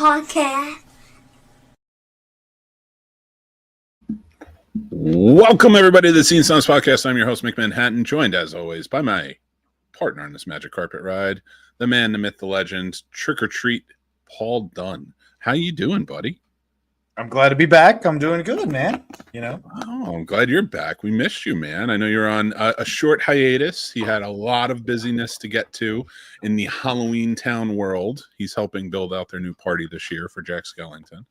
podcast. Welcome, everybody, to the Snobs podcast. I'm your host, Mick Manhattan, joined, as always, by my partner on this magic carpet ride, the man, the myth, the legend, Trick or Treat, Paul Dunn. How you doing, buddy? I'm glad to be back. I'm doing good, man. You know? Oh, I'm glad you're back. We missed you, man. I know you're on a short hiatus. He had a lot of busyness to get to in the Halloween Town world. He's helping build out their new party this year for Jack Skellington.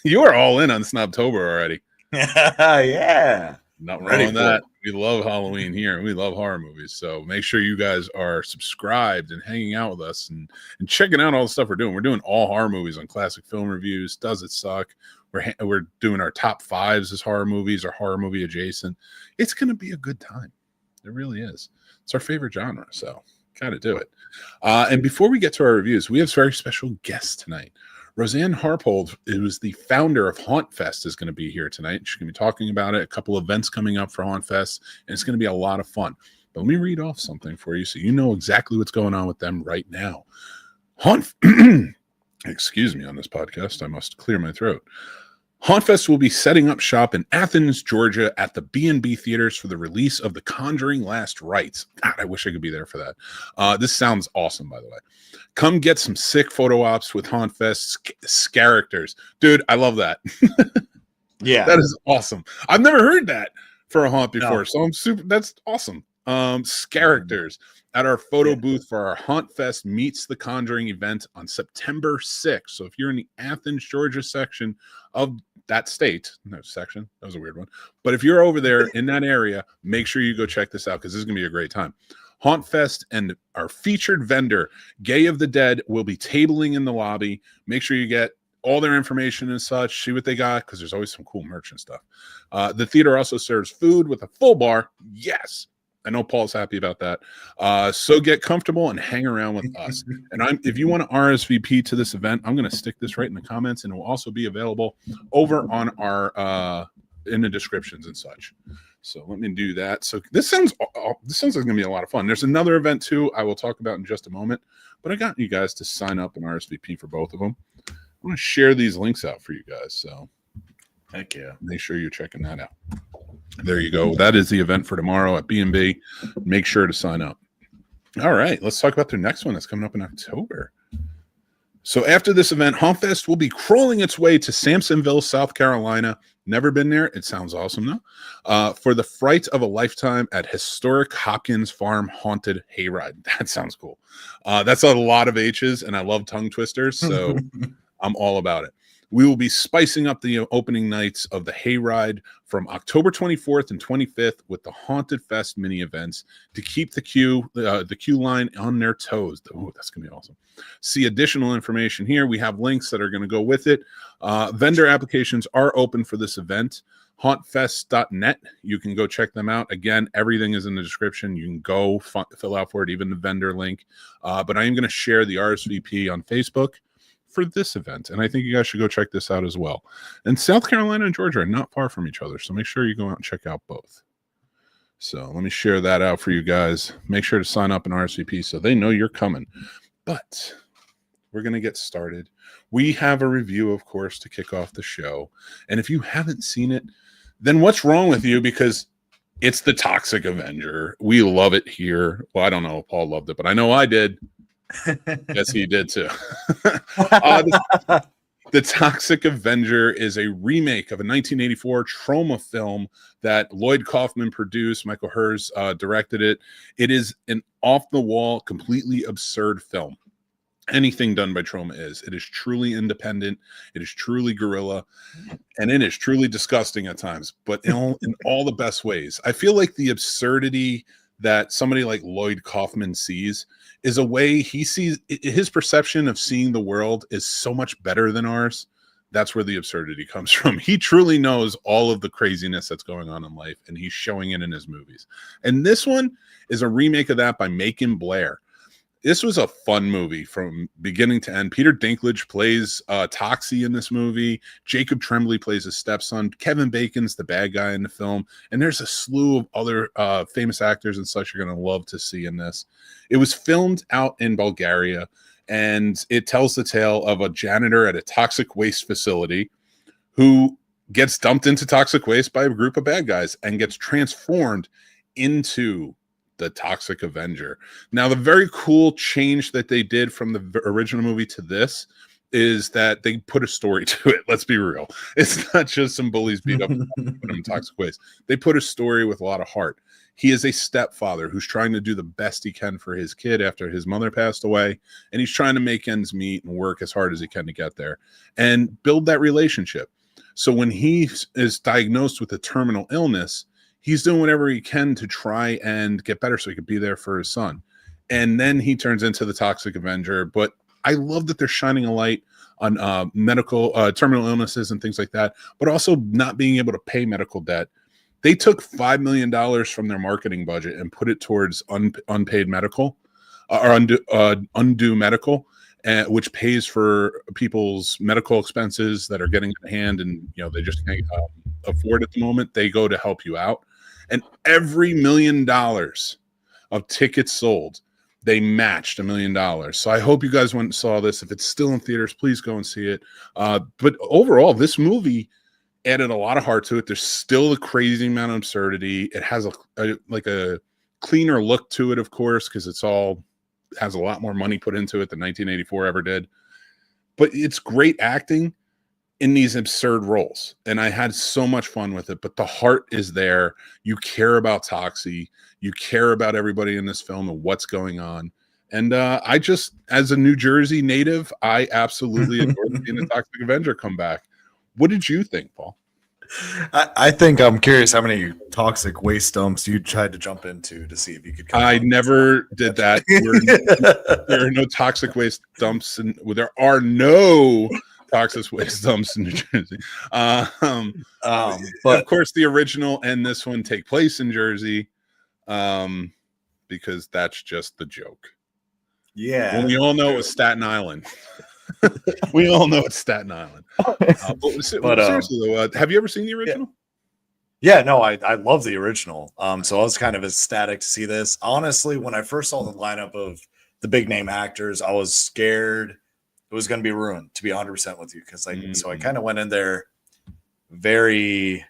You are all in on Snobtober already. Yeah. Nothing wrong with that. We love Halloween here. We love horror movies. So make sure you guys are subscribed and hanging out with us and checking out all the stuff we're doing. We're doing all horror movies on Classic Film Reviews. Does It Suck? We're doing our top fives as horror movies or horror movie adjacent. It's going to be a good time. It really is. It's our favorite genre. So got to do it. And before we get to our reviews, we have very special guests tonight. Roseann Harpold, who is the founder of HauntFest, is going to be here tonight. She's going to be talking about it, a couple events coming up for HauntFest, and it's going to be a lot of fun. But let me read off something for you so you know exactly what's going on with them right now. Excuse me on this podcast. I must clear my throat. HauntFest will be setting up shop in Athens, Georgia at the B&B Theaters for the release of The Conjuring Last Rites. God, I wish I could be there for that. This sounds awesome, by the way. Come get some sick photo ops with HauntFest characters. Dude, I love that. Yeah. That is awesome. I've never heard that for a haunt before, No. so that's awesome. Characters at our photo booth for our HauntFest Meets the Conjuring event on September 6th. So if you're in the Athens, Georgia section of that state, no section, that was a weird one. But if you're over there in that area, make sure you go check this out because this is going to be a great time. HauntFest and our featured vendor, Gay of the Dead, will be tabling in the lobby. Make sure you get all their information and such, see what they got, because there's always some cool merch and stuff. The theater also serves food with a full bar. Yes. I know Paul's happy about that. So get comfortable and hang around with us. And if you want to RSVP to this event, I'm going to stick this right in the comments, and it will also be available over on our in the descriptions and such. So let me do that. So this sounds like it's going to be a lot of fun. There's another event too I will talk about in just a moment, but I got you guys to sign up and RSVP for both of them. I'm going to share these links out for you guys. So Heck yeah. make sure you're checking that out. There you go. That is the event for tomorrow at B&B. Make sure to sign up. All right, let's talk about their next one that's coming up in October. So after this event, HauntFest will be crawling its way to Simpsonville, South Carolina. Never been there. It sounds awesome, though. For the fright of a lifetime at historic Hopkins Farm Haunted Hayride. That sounds cool. That's a lot of H's, and I love tongue twisters, so I'm all about it. We will be spicing up the opening nights of the Hayride from October 24th and 25th with the Haunted Fest mini events to keep the queue line on their toes. Oh, that's going to be awesome. See additional information here. We have links that are going to go with it. Vendor applications are open for this event. HauntFest.net. You can go check them out. Again, everything is in the description. You can go fill out for it, even the vendor link. But I am going to share the RSVP on Facebook for this event, and I think you guys should go check this out as well. And South Carolina and Georgia are not far from each other, so make sure you go out and check out both. So let me share that out for you guys. Make sure to sign up in RSVP so they know you're coming. But we're going to get started. We have a review, of course, to kick off the show, and if you haven't seen it, then what's wrong with you? Because it's the Toxic Avenger. We love it here. Well, I don't know if Paul loved it, but I know I did. Yes, he did too. The Toxic Avenger is a remake of a 1984 trauma film that Lloyd Kaufman produced. Michael Hers directed it. It is an off-the-wall, completely absurd film. Anything done by Trauma is. It is truly independent. It is truly guerrilla. And it is truly disgusting at times, but in all the best ways. I feel like the absurdity that somebody like Lloyd Kaufman sees is a way he sees his perception of seeing the world is so much better than ours. That's where the absurdity comes from. He truly knows all of the craziness that's going on in life, and he's showing it in his movies. And this one is a remake of that by Macon Blair. This was a fun movie from beginning to end. Peter Dinklage plays Toxie in this movie. Jacob Tremblay plays his stepson. Kevin Bacon's the bad guy in the film. And there's a slew of other famous actors and such you're going to love to see in this. It was filmed out in Bulgaria. and it tells the tale of a janitor at a toxic waste facility who gets dumped into toxic waste by a group of bad guys and gets transformed into the Toxic Avenger. Now, the very cool change that they did from the original movie to this is that they put a story to it. Let's be real. It's not just some bullies beat up put him in toxic waste. They put a story with a lot of heart. He is a stepfather who's trying to do the best he can for his kid after his mother passed away, and he's trying to make ends meet and work as hard as he can to get there and build that relationship. So when he is diagnosed with a terminal illness, he's doing whatever he can to try and get better so he could be there for his son. And then he turns into the Toxic Avenger. But I love that they're shining a light on medical terminal illnesses and things like that, but also not being able to pay medical debt. They took $5 million from their marketing budget and put it towards unpaid medical or undue medical, which pays for people's medical expenses that are getting in hand and they just can't afford at the moment. They go to help you out. And every $1 million of tickets sold, they matched $1 million. So I hope you guys went and saw this. If it's still in theaters, please go and see it. But overall, this movie added a lot of heart to it. There's still a crazy amount of absurdity. It has a cleaner look to it, of course, because has a lot more money put into it than 1984 ever did. But it's great acting in these absurd roles, and I had so much fun with it. But the heart is there. You care about Toxie. You care about everybody in this film and what's going on. And I just, as a New Jersey native, I absolutely adored seeing the Toxic Avenger come back. What did you think, Paul? I think I'm curious how many toxic waste dumps you tried to jump into to see if you could. I never did that. There are no toxic waste dumps, and there are no toxic waste dumps in New Jersey. But of course, the original and this one take place in Jersey, because that's just the joke. Yeah, well, we all know it was Staten Island. We all know it's Staten Island. But seriously, though, have you ever seen the original? Yeah, no, I love the original. So I was kind of ecstatic to see this. Honestly, when I first saw the lineup of the big name actors, I was scared it was going to be ruined, to be 100% with you, because so I kind of went in there very.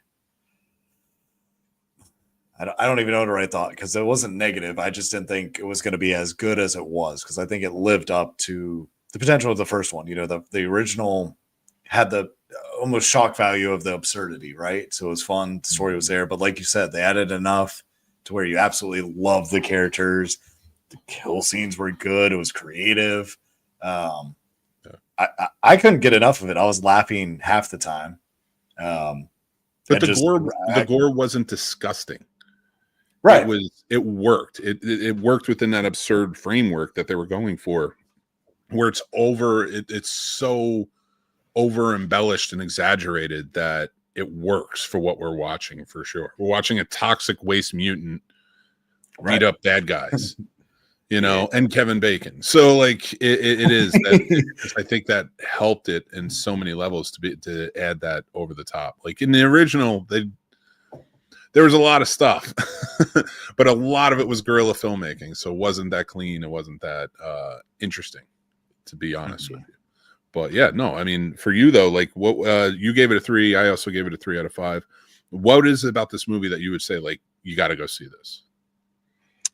I don't even know what I thought, because it wasn't negative. I just didn't think it was going to be as good as it was, because I think it lived up to the potential of the first one. The original had the almost shock value of the absurdity, right? So it was fun. The story was there, but like you said, they added enough to where you absolutely love the characters. The kill scenes were good. It was creative. I couldn't get enough of it. I was laughing half the time. But the gore wasn't disgusting. Right. It worked. It worked within that absurd framework that they were going for, where it's so over embellished and exaggerated that it works for what we're watching, for sure. We're watching a toxic waste mutant beat up bad guys, and Kevin Bacon. So like it is that I think that helped it in so many levels to add that over the top. Like in the original, there was a lot of stuff, but a lot of it was guerrilla filmmaking. So it wasn't that clean. It wasn't that interesting, to be honest with you. But yeah, no, I mean, for you though, like what you gave it a 3. I also gave it a 3 out of 5. What is it about this movie that you would say, like, you got to go see this?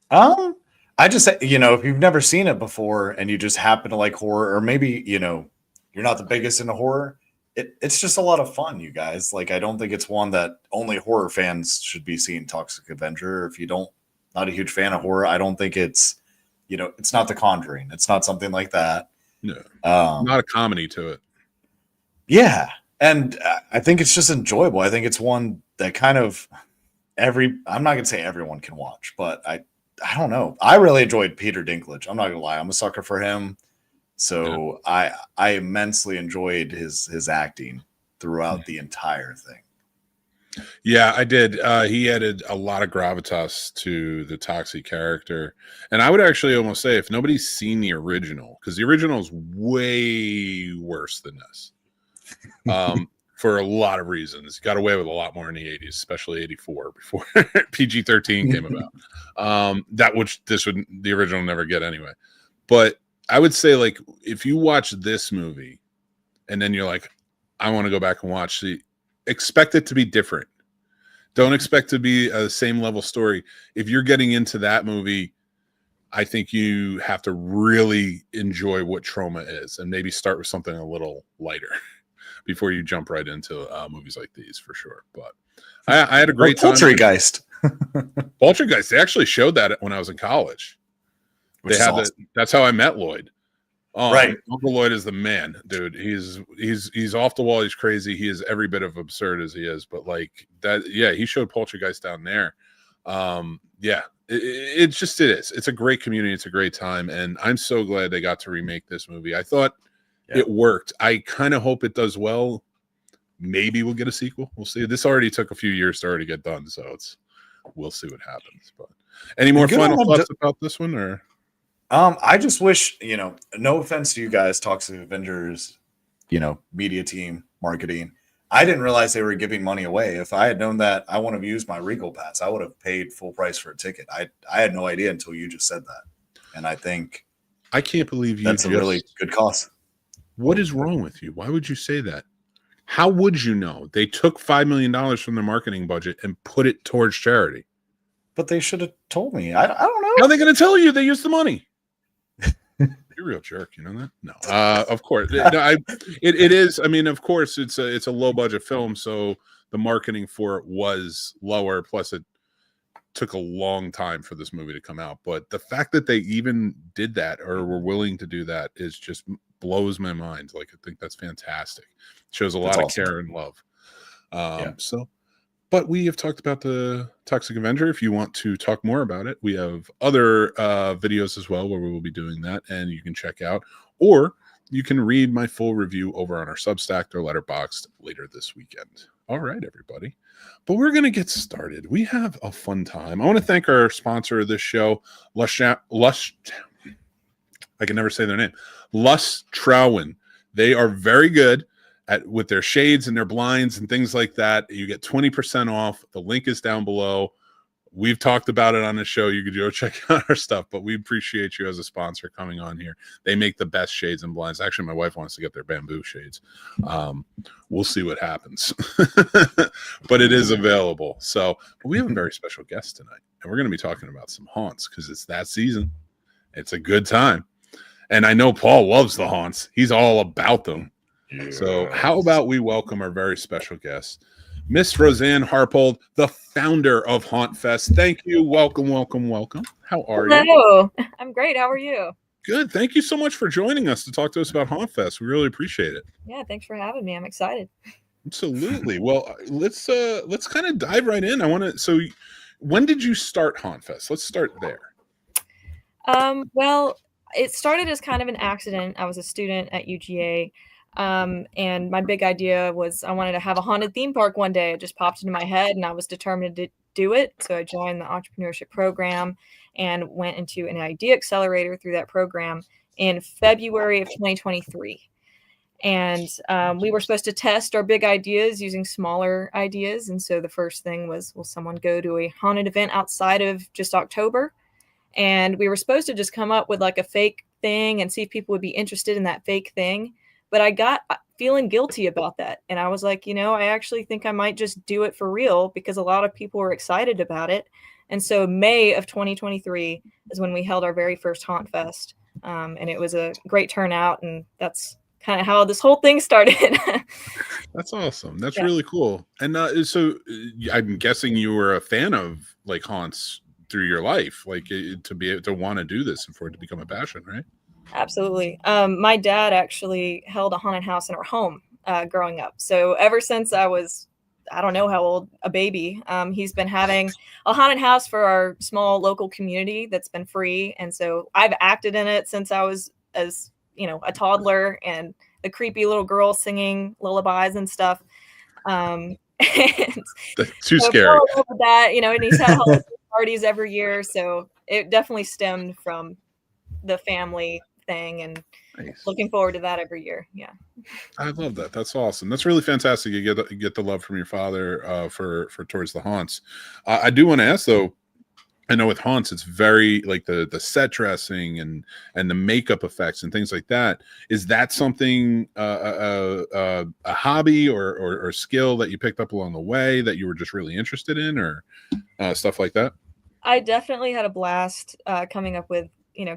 I just say, if you've never seen it before and you just happen to like horror, or maybe, you're not the biggest into horror, it's just a lot of fun, you guys. Like, I don't think it's one that only horror fans should be seeing, Toxic Avenger. If you not a huge fan of horror, I don't think it's, it's not The Conjuring. It's not something like that. No, not a comedy to it. Yeah. And I think it's just enjoyable. I think it's one that kind of I'm not going to say everyone can watch, but I don't know. I really enjoyed Peter Dinklage. I'm not going to lie. I'm a sucker for him. So yeah. I immensely enjoyed his acting throughout the entire thing. Yeah, I did. He added a lot of gravitas to the Toxie character. And I would actually almost say, if nobody's seen the original, because the original is way worse than this, for a lot of reasons. Got away with a lot more in the 80s, especially 84, before PG-13 came about. The original never get anyway. But I would say, like, if you watch this movie and then you're like, I want to go back and watch expect it to be different. Don't expect to be a same level story. If you're getting into that movie, I think you have to really enjoy what Trauma is and maybe start with something a little lighter before you jump right into movies like these, for sure. But I had a great time. Poltergeist. Poltergeist. They actually showed that when I was in college. Which is awesome. That's how I met Lloyd. Right. Uncle Lloyd is the man, dude. He's off the wall. He's crazy. He is every bit of absurd as he is. But like that, yeah, he showed Poltergeist down there. Yeah, it just is. It's a great community. It's a great time, and I'm so glad they got to remake this movie. I thought it worked. I kind of hope it does well. Maybe we'll get a sequel. We'll see. This already took a few years to already get done, so we'll see what happens. But any more final thoughts about this one, or? I just wish, no offense to you guys, Toxic Avengers, media team, marketing. I didn't realize they were giving money away. If I had known that I want to use my Regal Pass, I would have paid full price for a ticket. I had no idea until you just said that. And I think I can't believe you. That's a really good cost. What is wrong with you? Why would you say that? How would you know? They took $5 million from their marketing budget and put it towards charity. But they should have told me. I don't know. How are they going to tell you they used the money? You're a real jerk, you know that? No, of course. It is. I mean, of course, it's a low budget film, so the marketing for it was lower. Plus, it took a long time for this movie to come out. But the fact that they even did that or were willing to do that is just blows my mind. Like, I think that's fantastic. Shows a lot of care and love. But we have talked about the Toxic Avenger. If you want to talk more about it, we have other videos as well where we will be doing that, and you can check out. Or you can read my full review over on our Substack or Letterboxd later this weekend. All right, everybody. But we're going to get started. We have a fun time. I want to thank our sponsor of this show, I can never say their name, Lush Trowen. They are very good with their shades and their blinds and things like that. You get 20% off. The link is down below. We've talked about it on the show. You could go check out our stuff, but we appreciate you as a sponsor coming on here. They make the best shades and blinds. Actually, my wife wants to get their bamboo shades. We'll see what happens, but it is available. So we have a very special guest tonight, and we're going to be talking about some haunts because it's that season. It's a good time. And I know Paul loves the haunts. He's all about them. Yes. So how about we welcome our very special guest, Miss Roseann Harpold, the founder of HauntFest. Thank you. Welcome. How are you? Hello. I'm great. How are you? Good. Thank you so much for joining us to talk to us about HauntFest. We really appreciate it. Yeah, thanks for having me. I'm excited. Absolutely. Well, let's kind of dive right in. So when did you start HauntFest? Let's start there. Well, it started as kind of an accident. I was a student at UGA. And my big idea was I wanted to have a haunted theme park one day. It just popped into my head and I was determined to do it. So I joined the entrepreneurship program and went into an idea accelerator through that program in February of 2023. And we were supposed to test our big ideas using smaller ideas. And so the first thing was, will someone go to a haunted event outside of just October? And we were supposed to just come up with like a fake thing and see if people would be interested in that fake thing. But I got feeling guilty about that. And I was like, I actually think I might just do it for real because a lot of people were excited about it. And so May of 2023 is when we held our very first HauntFest. And it was a great turnout. And that's kind of how this whole thing started. That's awesome. That's really cool. And so I'm guessing you were a fan of like haunts through your life, like to be able to want to do this and for it to become a passion, right? Absolutely. My dad actually held a haunted house in our home growing up. So ever since I was, I don't know how old, a baby, he's been having a haunted house for our small local community that's been free. And so I've acted in it since I was a toddler and a creepy little girl singing lullabies and stuff. And too scary. That, and he's had Halloween parties every year. So it definitely stemmed from the family thing and nice. Looking forward to that every year. Yeah, I love that. That's awesome. That's really fantastic. You get the love from your father for towards the haunts. I do want to ask though, I know with haunts, it's very like the set dressing and the makeup effects and things like that. Is that something a hobby or skill that you picked up along the way that you were just really interested in, or stuff like that? I definitely had a blast coming up with,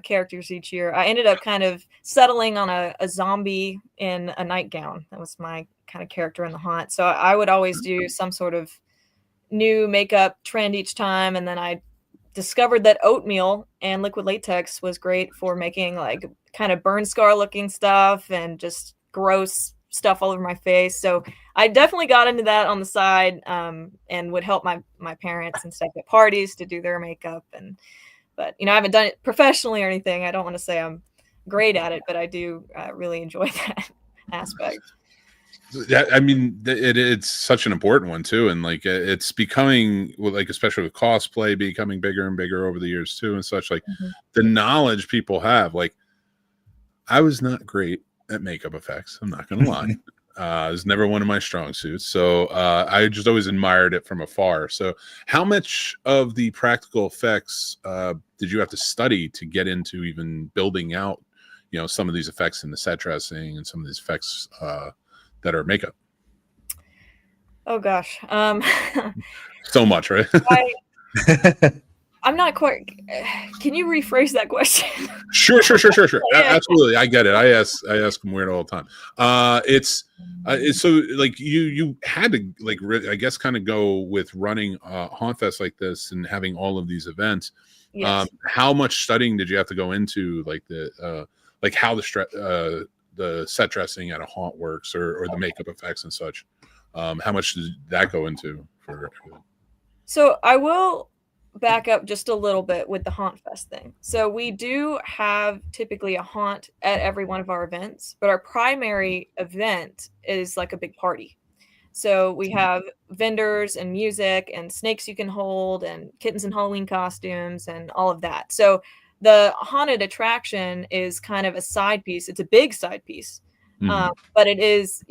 characters each year. I ended up kind of settling on a zombie in a nightgown. That was my kind of character in the haunt. So I would always do some sort of new makeup trend each time, and then I discovered that oatmeal and liquid latex was great for making like kind of burn scar looking stuff and just gross stuff all over my face. So I definitely got into that on the side, and would help my parents and stuff at parties to do their makeup. But I haven't done it professionally or anything. I don't want to say I'm great at it, but I do really enjoy that aspect. Yeah, I mean, it's such an important one too, and like it's becoming, like, especially with cosplay becoming bigger and bigger over the years too, and such. Like the knowledge people have. Like, I was not great at makeup effects. I'm not gonna lie. It was never one of my strong suits, so I just always admired it from afar. So, how much of the practical effects did you have to study to get into even building out, some of these effects in the set dressing and some of these effects that are makeup? Oh gosh. So much, right? I'm not quite. Can you rephrase that question? Sure. Yeah. Absolutely, I get it. I ask them weird all the time. It's so like you had to like I guess kind of go with running HauntFest like this and having all of these events. Yes. How much studying did you have to go into like the like how the set dressing at a haunt works, or the makeup effects and such? How much did that go into for everything? So I will back up just a little bit with the HauntFest thing. So we do have typically a haunt at every one of our events, but our primary event is like a big party. So we have vendors and music and snakes you can hold and kittens in Halloween costumes and all of that. So the haunted attraction is kind of a side piece. It's a big side piece, but it is,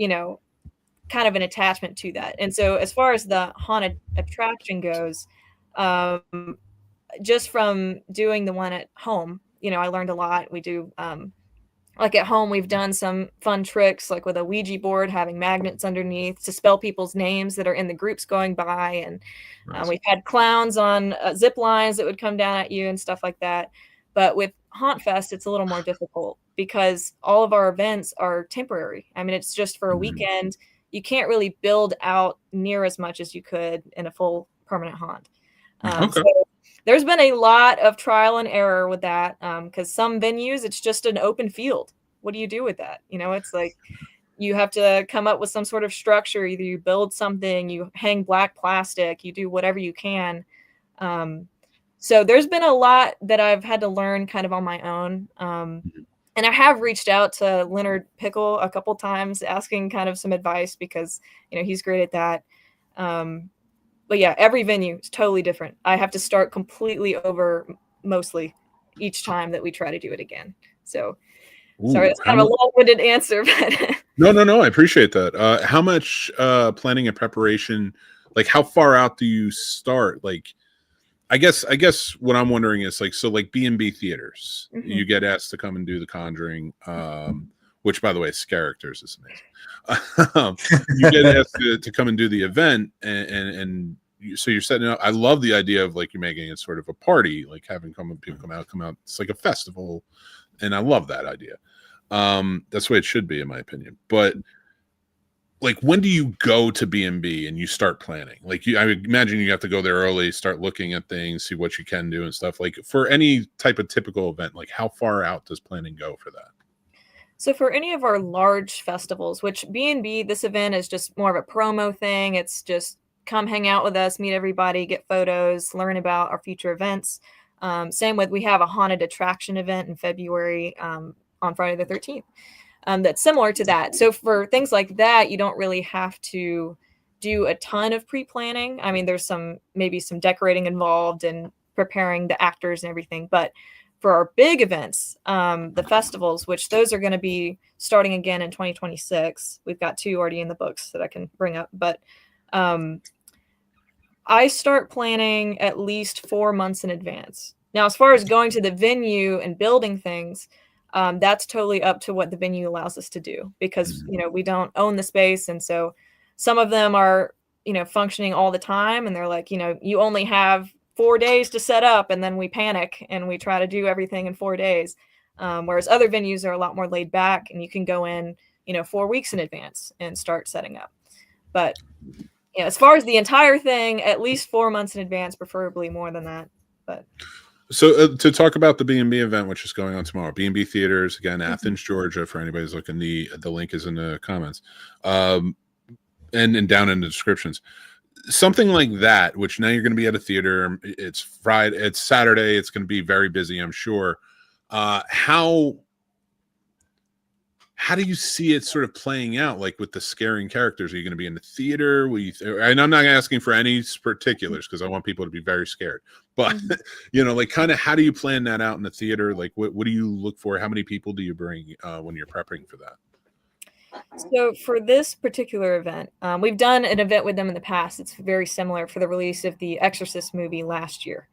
kind of an attachment to that. And so as far as the haunted attraction goes, just from doing the one at home, I learned a lot. We do, like at home, we've done some fun tricks, like with a Ouija board, having magnets underneath to spell people's names that are in the groups going by. And Nice. we've had clowns on zip lines that would come down at you and stuff like that. But with HauntFest, it's a little more difficult because all of our events are temporary. I mean, it's just for a weekend. You can't really build out near as much as you could in a full permanent haunt. Okay. So there's been a lot of trial and error with that, because some venues, it's just an open field. What do you do with that? It's like you have to come up with some sort of structure. Either you build something, you hang black plastic, you do whatever you can. So there's been a lot that I've had to learn kind of on my own. And I have reached out to Leonard Pickle a couple times asking kind of some advice because, he's great at that. But yeah, every venue is totally different. I have to start completely over mostly each time that we try to do it again. So sorry, that's kind of a long-winded answer, but No, I appreciate that. How much planning and preparation, like how far out do you start? Like, I guess what I'm wondering is like, so like B&B theaters, you get asked to come and do the Conjuring, which by the way, characters is amazing. You get asked to come and do the event, and so you're setting up. I love the idea of like you're making it sort of a party, like having people come out. It's like a festival, and I love that idea. That's the way it should be, in my opinion. But like, when do you go to B&B and you start planning? Like, I would imagine you have to go there early, start looking at things, see what you can do and stuff. Like, for any type of typical event, like how far out does planning go for that? So for any of our large festivals, which B&B, this event is just more of a promo thing. It's just come hang out with us, meet everybody, get photos, learn about our future events. Same with, we have a haunted attraction event in February on Friday the 13th. That's similar to that. So for things like that, you don't really have to do a ton of pre-planning. I mean, there's maybe some decorating involved and preparing the actors and everything. But for our big events, the festivals, which those are going to be starting again in 2026, we've got 2 already in the books that I can bring up. But I start planning at least 4 months in advance. Now, as far as going to the venue and building things, that's totally up to what the venue allows us to do because, we don't own the space. And so some of them are, functioning all the time. And they're like, you only have 4 days to set up. And then we panic and we try to do everything in 4 days. Whereas other venues are a lot more laid back and you can go in, 4 weeks in advance and start setting up. But as far as the entire thing, at least 4 months in advance, preferably more than that. But so to talk about the B&B event, which is going on tomorrow, B&B Theaters, again, Athens, Georgia, for anybody who's looking, the link is in the comments, and down in the descriptions. Something like that, which now you're going to be at a theater. It's Friday, it's Saturday. It's going to be very busy, I'm sure. How do you see it sort of playing out, like with the scaring characters? Are you going to be in the theater? And I'm not asking for any particulars because I want people to be very scared. But, like kind of how do you plan that out in the theater? Like what do you look for? How many people do you bring when you're prepping for that? So for this particular event, we've done an event with them in the past. It's very similar for the release of the Exorcist movie last year.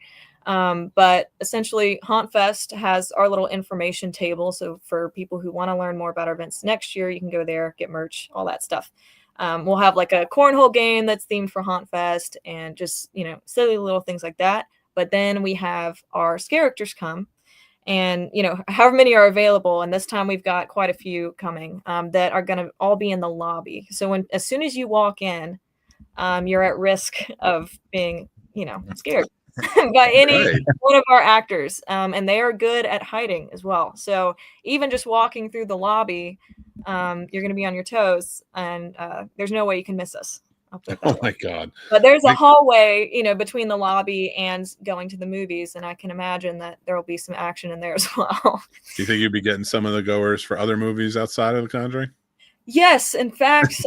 But essentially, HauntFest has our little information table. So for people who want to learn more about our events next year, you can go there, get merch, all that stuff. We'll have like a cornhole game that's themed for HauntFest and just, silly little things like that. But then we have our characters come and, however many are available. And this time we've got quite a few coming that are going to all be in the lobby. So as soon as you walk in, you're at risk of being, scared. By any one of our actors, and they are good at hiding as well. So even just walking through the lobby, you're going to be on your toes, and there's no way you can miss us. Oh my God! But there's a hallway, between the lobby and going to the movies, and I can imagine that there will be some action in there as well. Do you think you'd be getting some of the goers for other movies outside of The Conjuring? Yes, in fact,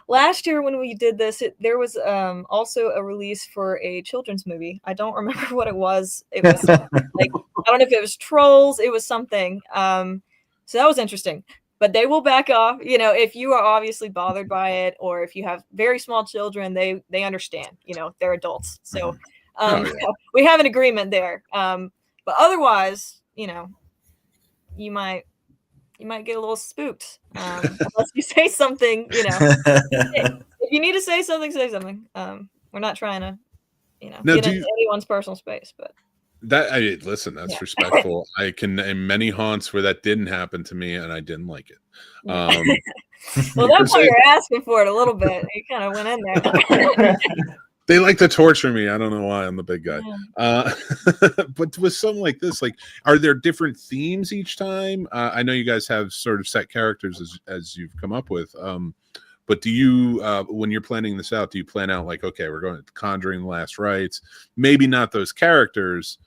last year when we did this, there was also a release for a children's movie. I don't remember what it was. It was like, I don't know if it was Trolls. It was something. So that was interesting. But they will back off. If you are obviously bothered by it, or if you have very small children, they understand. They're adults. So we have an agreement there. But otherwise, you might get a little spooked unless you say something, if you need to say something, say something. We're not trying to, get into anyone's personal space, but listen, that's respectful. I can name many haunts where that didn't happen to me and I didn't like it. Well, that's why you're asking for it a little bit. You kind of went in there. They like to torture me. I don't know why. I'm the big guy. But with something like this, like, are there different themes each time? I know you guys have sort of set characters as you've come up with. But do you, when you're planning this out, do you plan out like, okay, we're going to Conjuring, the Last Rites, maybe not those characters,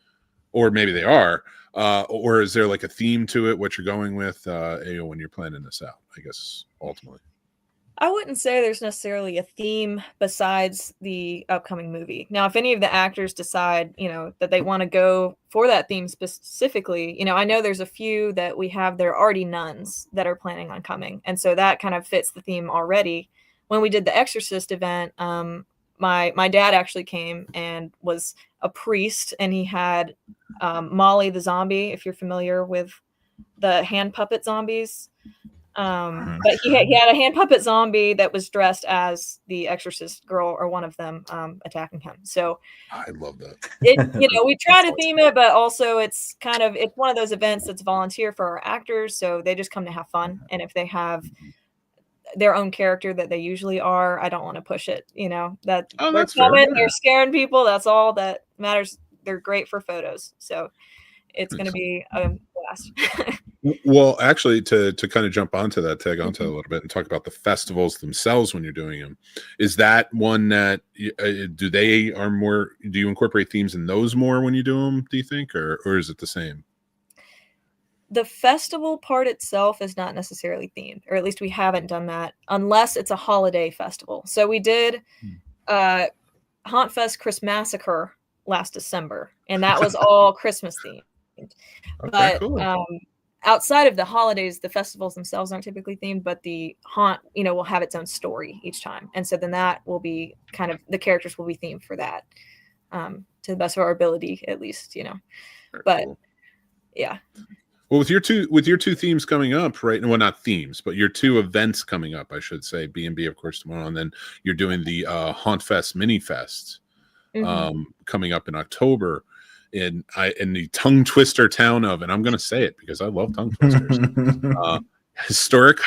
or maybe they are, or is there like a theme to it, what you're going with, when you're planning this out, I guess, ultimately? I wouldn't say there's necessarily a theme besides the upcoming movie. Now, if any of the actors decide, that they want to go for that theme specifically, I know there's a few that we have, they're already nuns that are planning on coming. And so that kind of fits the theme already. When we did the Exorcist event, my dad actually came and was a priest, and he had Molly the zombie, if you're familiar with the hand puppet zombies. But he had a hand puppet zombie that was dressed as the Exorcist girl, or one of them, attacking him. So I love that. We try to theme it, but also it's one of those events that's volunteer for our actors, so they just come to have fun. And if they have their own character that they usually are, I don't want to push it. That they're coming, they're scaring people. That's all that matters. They're great for photos, so it's going to be a blast. Well, actually, to kind of jump onto that, tag onto a little bit and talk about the festivals themselves when you're doing them, is that one that do you incorporate themes in those more when you do them, do you think, or is it the same? The festival part itself is not necessarily themed, or at least we haven't done that unless it's a holiday festival. So we did HauntFest Christmassacre last December, and that was all Christmas themed. Okay, But cool. outside of the holidays, the festivals themselves aren't typically themed, but the haunt, will have its own story each time. And so then that will be kind of, the characters will be themed for that, to the best of our ability, at least, Very but cool. yeah. Well, with your two themes coming up, right? Well, not themes, but your two events coming up, I should say. B&B, of course, tomorrow, and then you're doing the HauntFest Mini Fest coming up in October in the tongue twister town of, and I'm going to say it because I love tongue twisters. Historic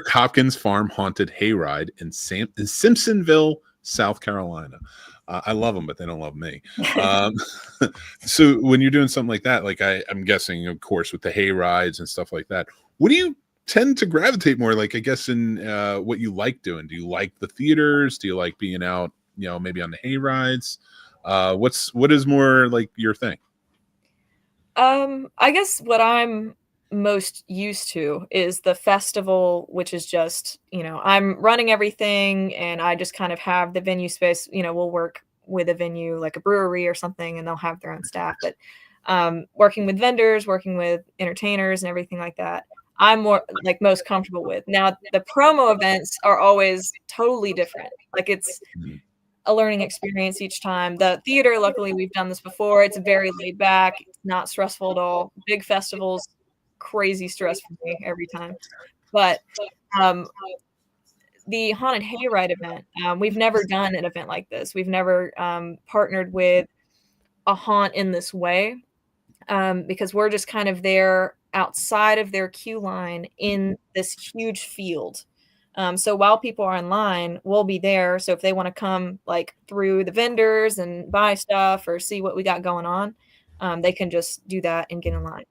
Hopkins Farm Haunted Hayride in Simpsonville, South Carolina. I love them, but they don't love me. So when you're doing something like that, like I'm guessing, of course, with the hay rides and stuff like that, what do you tend to gravitate more? Like, I guess in what you like doing? Do you like the theaters? Do you like being out, maybe on the hay rides? What is more like your thing? I guess what I'm most used to is the festival, which is just, I'm running everything and I just kind of have the venue space. We'll work with a venue like a brewery or something and they'll have their own staff, but working with vendors, working with entertainers and everything like that, I'm more like most comfortable with. Now the promo events are always totally different. Like it's a learning experience each time. The theater, luckily we've done this before. It's very laid back. It's not stressful at all. Big festivals, crazy stress for me every time. But the Haunted Hayride event, we've never done an event like this. We've never partnered with a haunt in this way, because we're just kind of there outside of their queue line in this huge field. So while people are online, we'll be there. So if they want to come like through the vendors and buy stuff or see what we got going on, they can just do that and get in line,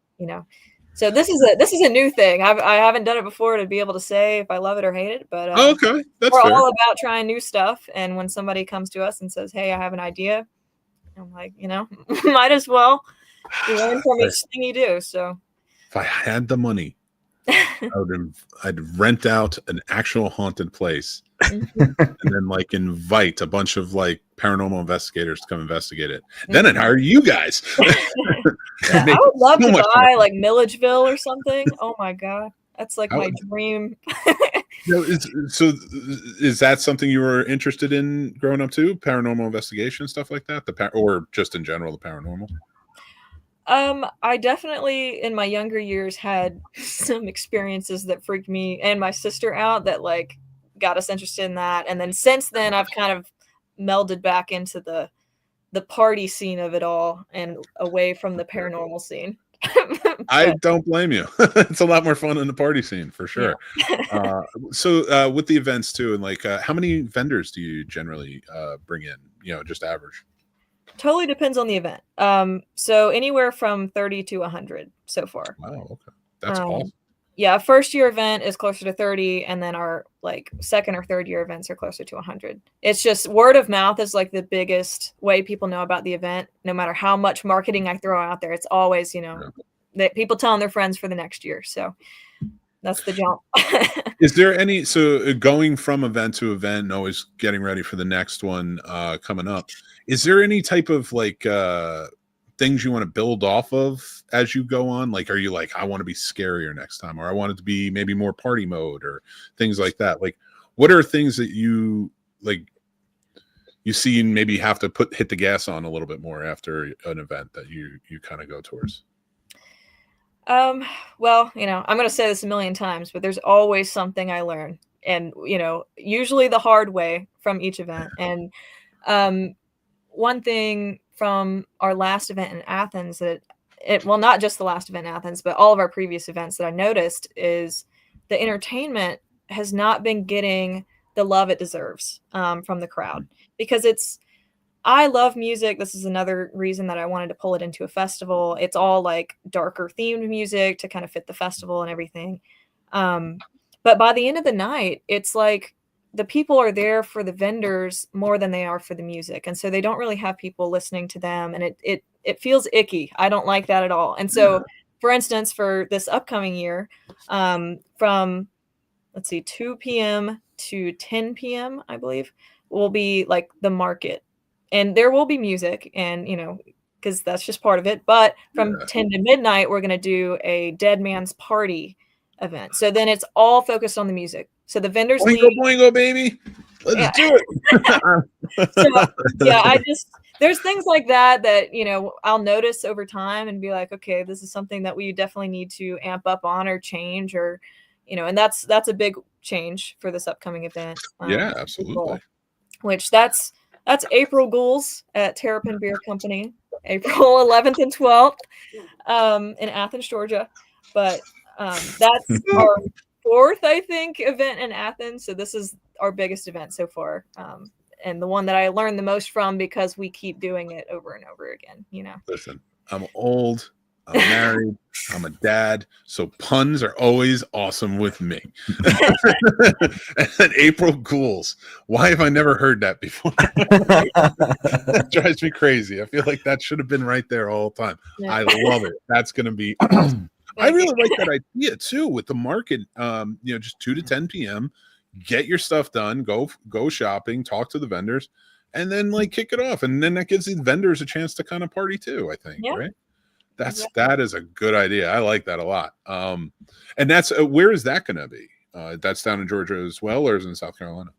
So this is a new thing. I haven't done it before to be able to say if I love it or hate it, but okay, that's we're fair. all about trying new stuff. And when somebody comes to us and says, "Hey, I have an idea," I'm like, might as well learn from each thing you do. So if I had the money, I'd rent out an actual haunted place and then like invite a bunch of like paranormal investigators to come investigate it. Then I'd hire you guys. Yeah, I would love to buy like Milledgeville or something. Oh my god, that's like my dream. So is that something you were interested in growing up too? Paranormal investigation, stuff like that, or just in general, the paranormal? I definitely in my younger years had some experiences that freaked me and my sister out that like got us interested in that. And then since then I've kind of melded back into the party scene of it all and away from the paranormal scene. I don't blame you. It's a lot more fun in the party scene for sure. Yeah. So with the events too, and like how many vendors do you generally bring in? Just average. Totally depends on the event. So anywhere from 30 to 100 so far. Wow, okay. That's awesome. Yeah, first year event is closer to 30, and then our like second or third year events are closer to 100. It's just word of mouth is like the biggest way people know about the event. No matter how much marketing I throw out there, it's always, that people telling their friends for the next year. So that's the jump. Is there any, so going from event to event and always getting ready for the next one coming up, is there any type of like things you want to build off of as you go on? Like, are you like, I want to be scarier next time, or I want it to be maybe more party mode or things like that? Like, what are things that you like, you see and maybe have to hit the gas on a little bit more after an event that you kind of go towards? Well, I'm going to say this a million times, but there's always something I learn and, usually the hard way from each event. And, one thing from our last event in Athens well, not just the last event in Athens, but all of our previous events that I noticed is the entertainment has not been getting the love it deserves, from the crowd, because I love music. This is another reason that I wanted to pull it into a festival. It's all like darker themed music to kind of fit the festival and everything. But by the end of the night, it's like the people are there for the vendors more than they are for the music. And so they don't really have people listening to them. And it feels icky. I don't like that at all. And so, for instance, for this upcoming year, from, let's see, 2 p.m. to 10 p.m., I believe, will be like the market. And there will be music and, because that's just part of it. But from Yeah. 10 to midnight, we're going to do a Dead Man's Party event. So then it's all focused on the music. So the vendors Boingo, leave. boingo, baby. Let's Yeah. do it. So yeah, there's things like that I'll notice over time and be like, okay, this is something that we definitely need to amp up on or change, or and that's a big change for this upcoming event. Yeah, absolutely. Which that's April Ghouls at Terrapin Beer Company, April 11th and 12th, in Athens, Georgia. But that's our fourth, I think, event in Athens. So this is our biggest event so far, and the one that I learned the most from, because we keep doing it over and over again. Listen, I'm old. I'm married. I'm a dad. So puns are always awesome with me. And April Ghouls. Why have I never heard that before? That drives me crazy. I feel like that should have been right there all the time. Yeah. I love it. That's going to be awesome. I really like that idea too, with the market. Just 2 to 10 p.m. Get your stuff done. Go shopping. Talk to the vendors, and then kick it off. And then that gives the vendors a chance to kind of party too, I think. Yeah. Right? That is a good idea. I like that a lot. And that's where is that going to be? That's down in Georgia as well, or is it in South Carolina?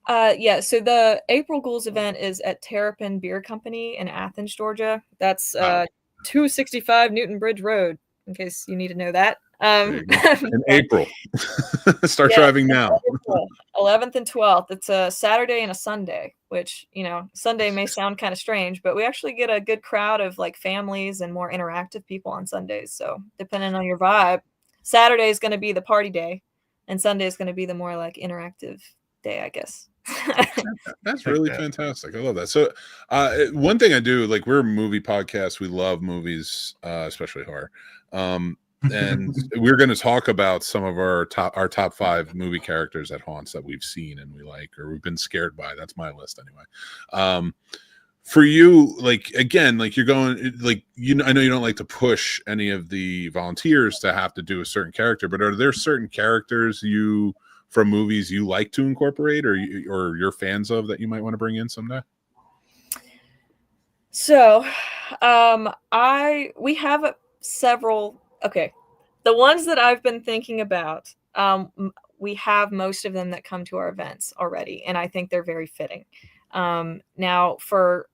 Yeah. So the April Ghouls event is at Terrapin Beer Company in Athens, Georgia. That's 265 Newton Bridge Road, in case you need to know that. In April. Start driving now. 11th and 12th. It's a Saturday and a Sunday, which, Sunday may sound kind of strange, but we actually get a good crowd of families and more interactive people on Sundays. So depending on your vibe, Saturday is going to be the party day, and Sunday is going to be the more interactive day, I guess. That's really fantastic. I love that. So one thing I do, we're a movie podcast. We love movies, especially horror. And we're going to talk about some of our top 5 movie characters at haunts that we've seen and we like, or we've been scared by. That's my list anyway. For you, again, you're going, I know you don't like to push any of the volunteers to have to do a certain character, but are there certain characters from movies you like to incorporate, or you're fans of, that you might want to bring in someday? So, we have several. Okay, the ones that I've been thinking about, we have most of them that come to our events already, and I think they're very fitting. Now, for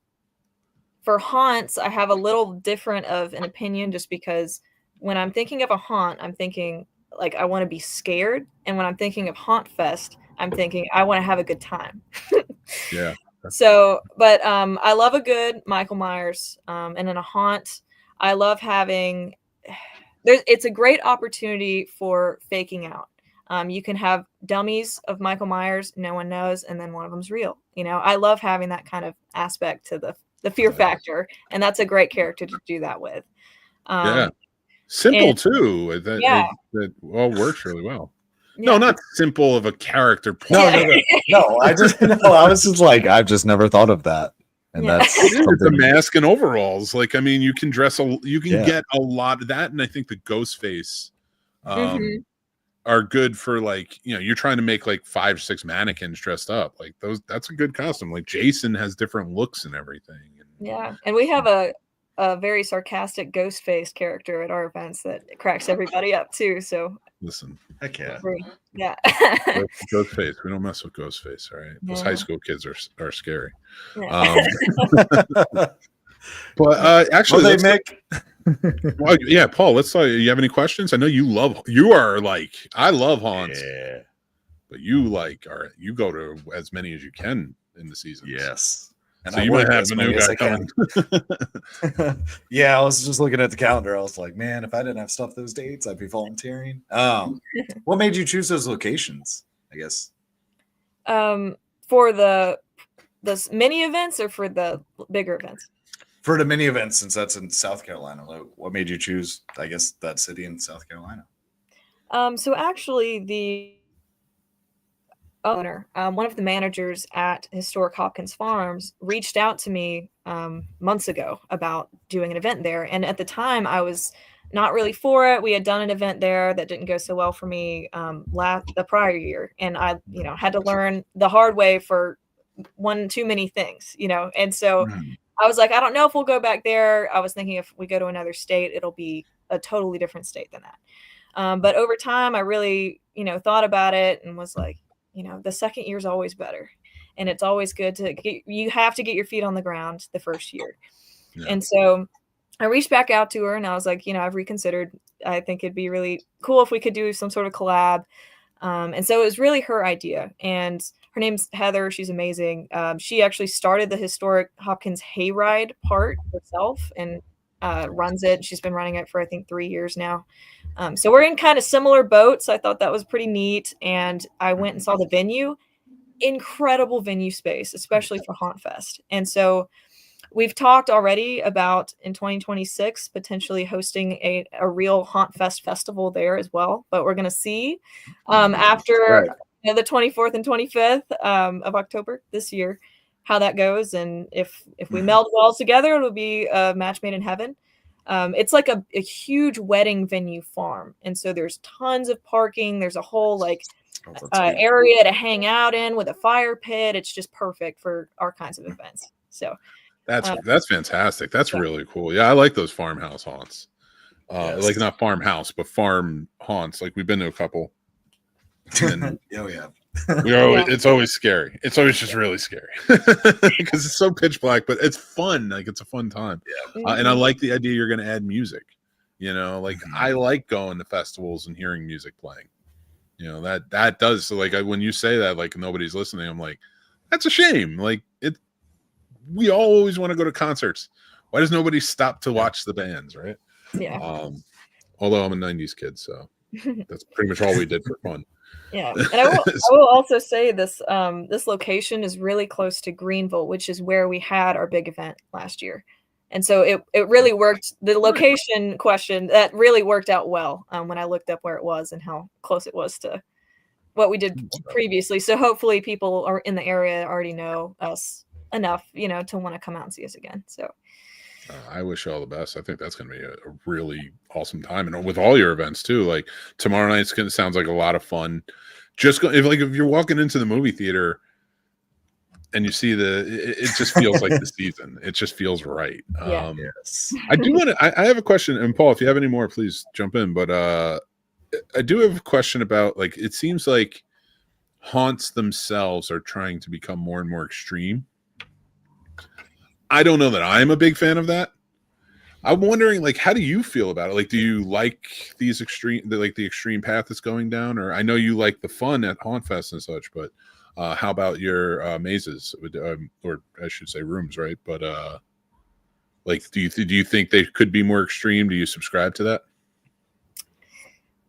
haunts, I have a little different of an opinion, just because when I'm thinking of a haunt, I'm thinking I want to be scared, and when I'm thinking of HauntFest, I'm thinking I want to have a good time. Yeah. So, but I love a good Michael Myers, and in a haunt, I love having. It's a great opportunity for faking out. You can have dummies of Michael Myers, no one knows, and then one of them's real. I love having that kind of aspect to the fear factor, and that's a great character to do that with. Simple too. That all works really well. Yeah. No, not simple of a character point. No. I was just I've just never thought of that. And it's a mask and overalls. You can you can get a lot of that. And I think the ghost face are good for you're trying to make 5 or 6 mannequins dressed up. That's a good costume. Jason has different looks and everything. Yeah. And we have a very sarcastic ghost face character at our events that cracks everybody up too. So listen. Heck yeah. Yeah. Ghost face. We don't mess with ghost face. All right. Those high school kids are scary. Yeah. But actually, Mick. Well, yeah, Paul, let's talk. You have any questions? I know you are I love haunts. Yeah. But you go to as many as you can in the season. Yes. And so you might have a new guy coming. Yeah, I was just looking at the calendar. I was like, man, if I didn't have stuff those dates, I'd be volunteering. What made you choose those locations, I guess? For the mini events or for the bigger events? For the mini events, since that's in South Carolina. What made you choose, I guess, that city in South Carolina? So actually the owner, one of the managers at Historic Hopkins Farms, reached out to me months ago about doing an event there. And at the time I was not really for it. We had done an event there that didn't go so well for me the prior year. And I, had to learn the hard way for one too many things, and so I was like, I don't know if we'll go back there. I was thinking if we go to another state, it'll be a totally different state than that. But over time, I really, thought about it and was like, the second year is always better. And it's always good you have to get your feet on the ground the first year. Yeah. And so I reached back out to her and I was like, I've reconsidered. I think it'd be really cool if we could do some sort of collab. And so it was really her idea. And her name's Heather. She's amazing. She actually started the historic Hopkins hayride part herself and runs it. She's been running it for, I think, 3 years now. So we're in kind of similar boats. I thought that was pretty neat. And I went and saw the venue. Incredible venue space, especially for HauntFest. And so we've talked already about in 2026 potentially hosting a real HauntFest festival there as well. But we're going to see after the 24th and 25th of October this year how that goes. And if we meld it all together, it'll be a match made in heaven. It's like a huge wedding venue farm. And so there's tons of parking. There's a whole area to hang out in with a fire pit. It's just perfect for our kinds of events. So that's fantastic. That's really cool. Yeah, I like those farmhouse haunts. Yes. Like not farmhouse, but farm haunts. Like we've been to a couple. And oh yeah. It's always scary. It's always just really scary because it's so pitch black, but it's fun. Like it's a fun time. Yeah. And I like the idea you're going to add music. Like I like going to festivals and hearing music playing. That does. So like when you say that, like nobody's listening, I'm like, that's a shame. Like we all always want to go to concerts. Why does nobody stop to watch the bands, right? Yeah. Although I'm a 90s kid, so that's pretty much all we did for fun. Yeah. And I will also say this location is really close to Greenville, which is where we had our big event last year. And so it really worked. The location question, that really worked out well when I looked up where it was and how close it was to what we did previously. So hopefully people are in the area already know us enough, to want to come out and see us again. So I wish you all the best. I think that's going to be a really awesome time, and with all your events too. Like tomorrow night's going to sounds like a lot of fun. Just if you're walking into the movie theater and you see it just feels like the season. It just feels right. Yeah. Yes. I do want to. I have a question, and Paul, if you have any more, please jump in. But I do have a question about like it seems like haunts themselves are trying to become more and more extreme. I don't know that I'm a big fan of that. I'm wondering, like, how do you feel about it? Like, do you like these the extreme path that's going down? Or I know you like the fun at HauntFest and such, but how about your mazes, or I should say rooms, right? But like, do you think they could be more extreme? Do you subscribe to that?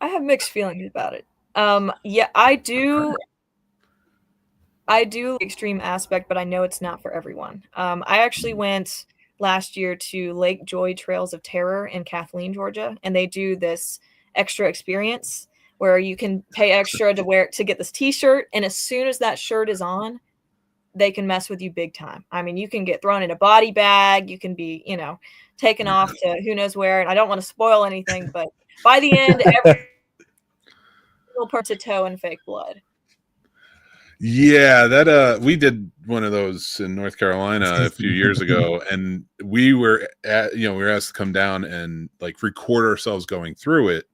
I have mixed feelings about it. Yeah, I do. I do the extreme aspect, but I know it's not for everyone. I actually went last year to Lake Joy Trails of Terror in Kathleen, Georgia, and they do this extra experience where you can pay extra to get this t-shirt, and as soon as that shirt is on, they can mess with you big time. I mean, you can get thrown in a body bag, you can be, taken off to who knows where, and I don't want to spoil anything, but by the end, every little part to toe in fake blood. Yeah, that we did one of those in North Carolina a few years ago, and we were asked to come down and like record ourselves going through it.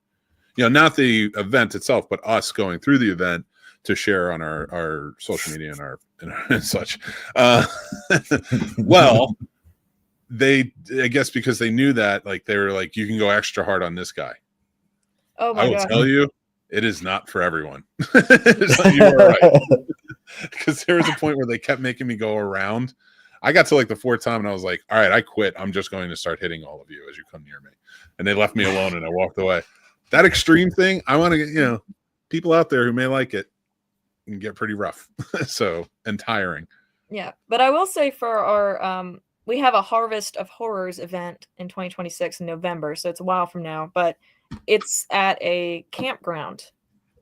Not the event itself, but us going through the event to share on our social media and such. Well, I guess because they knew that, like they were like, you can go extra hard on this guy. Oh my I will God. tell you, it is not for everyone. You are right. Because there was a point where they kept making me go around. I got to like the fourth time and I was like, all right, I quit. I'm just going to start hitting all of you as you come near me. And they left me alone and I walked away. That extreme thing, I want to get, people out there who may like it and get pretty rough. And tiring. Yeah. But I will say for our, we have a Harvest of Horrors event in 2026 in November. So it's a while from now, but it's at a campground.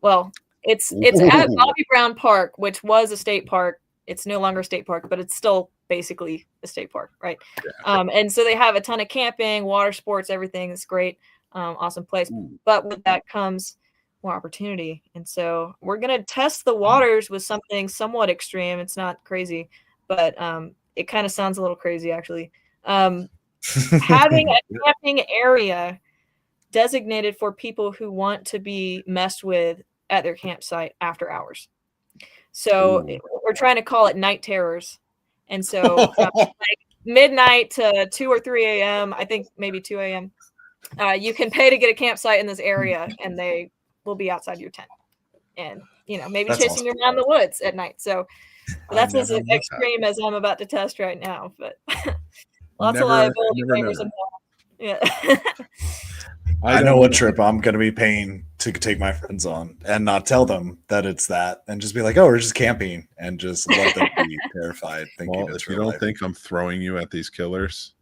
Well, it's at Bobby Brown Park, which was a state park. It's no longer a state park, but it's still basically a state park, right? Yeah. And so they have a ton of camping, water sports, everything. It's great, awesome place. But with that comes more opportunity. And so we're going to test the waters with something somewhat extreme. It's not crazy, but it kind of sounds a little crazy, actually. Having a camping area designated for people who want to be messed with at their campsite after hours. So we're trying to call it night terrors. And so from like midnight to 2 or 3 a.m., I think maybe 2 a.m., you can pay to get a campsite in this area, and they will be outside your tent. And, maybe That's chasing you awesome. around the woods at night. So that's as never met extreme as I'm about to test right now. But lots of I liability never waivers know. involved. Yeah. I know what trip I'm going to be paying to take my friends on and not tell them that it's that and just be like, oh, we're just camping and just let them be terrified thinking Well, it's if you real don't life. think I'm throwing you at these killers,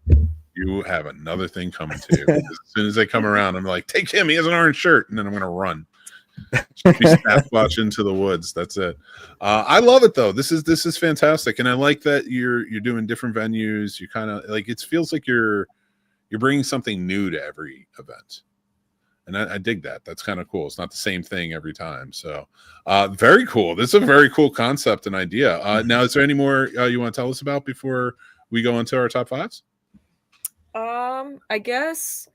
you have another thing coming to you. As soon as they come around, I'm like, take him. He has an orange shirt. And then I'm going to run. Just be Sasquatch into the woods. That's it. I love it though. This is fantastic. And I like that you're doing different venues. You kind of like, it feels like you're bringing something new to every event. And I dig that. That's kind of cool. It's not the same thing every time. So very cool. This is a very cool concept and idea. Now, is there any more you want to tell us about before we go into our top fives? I guess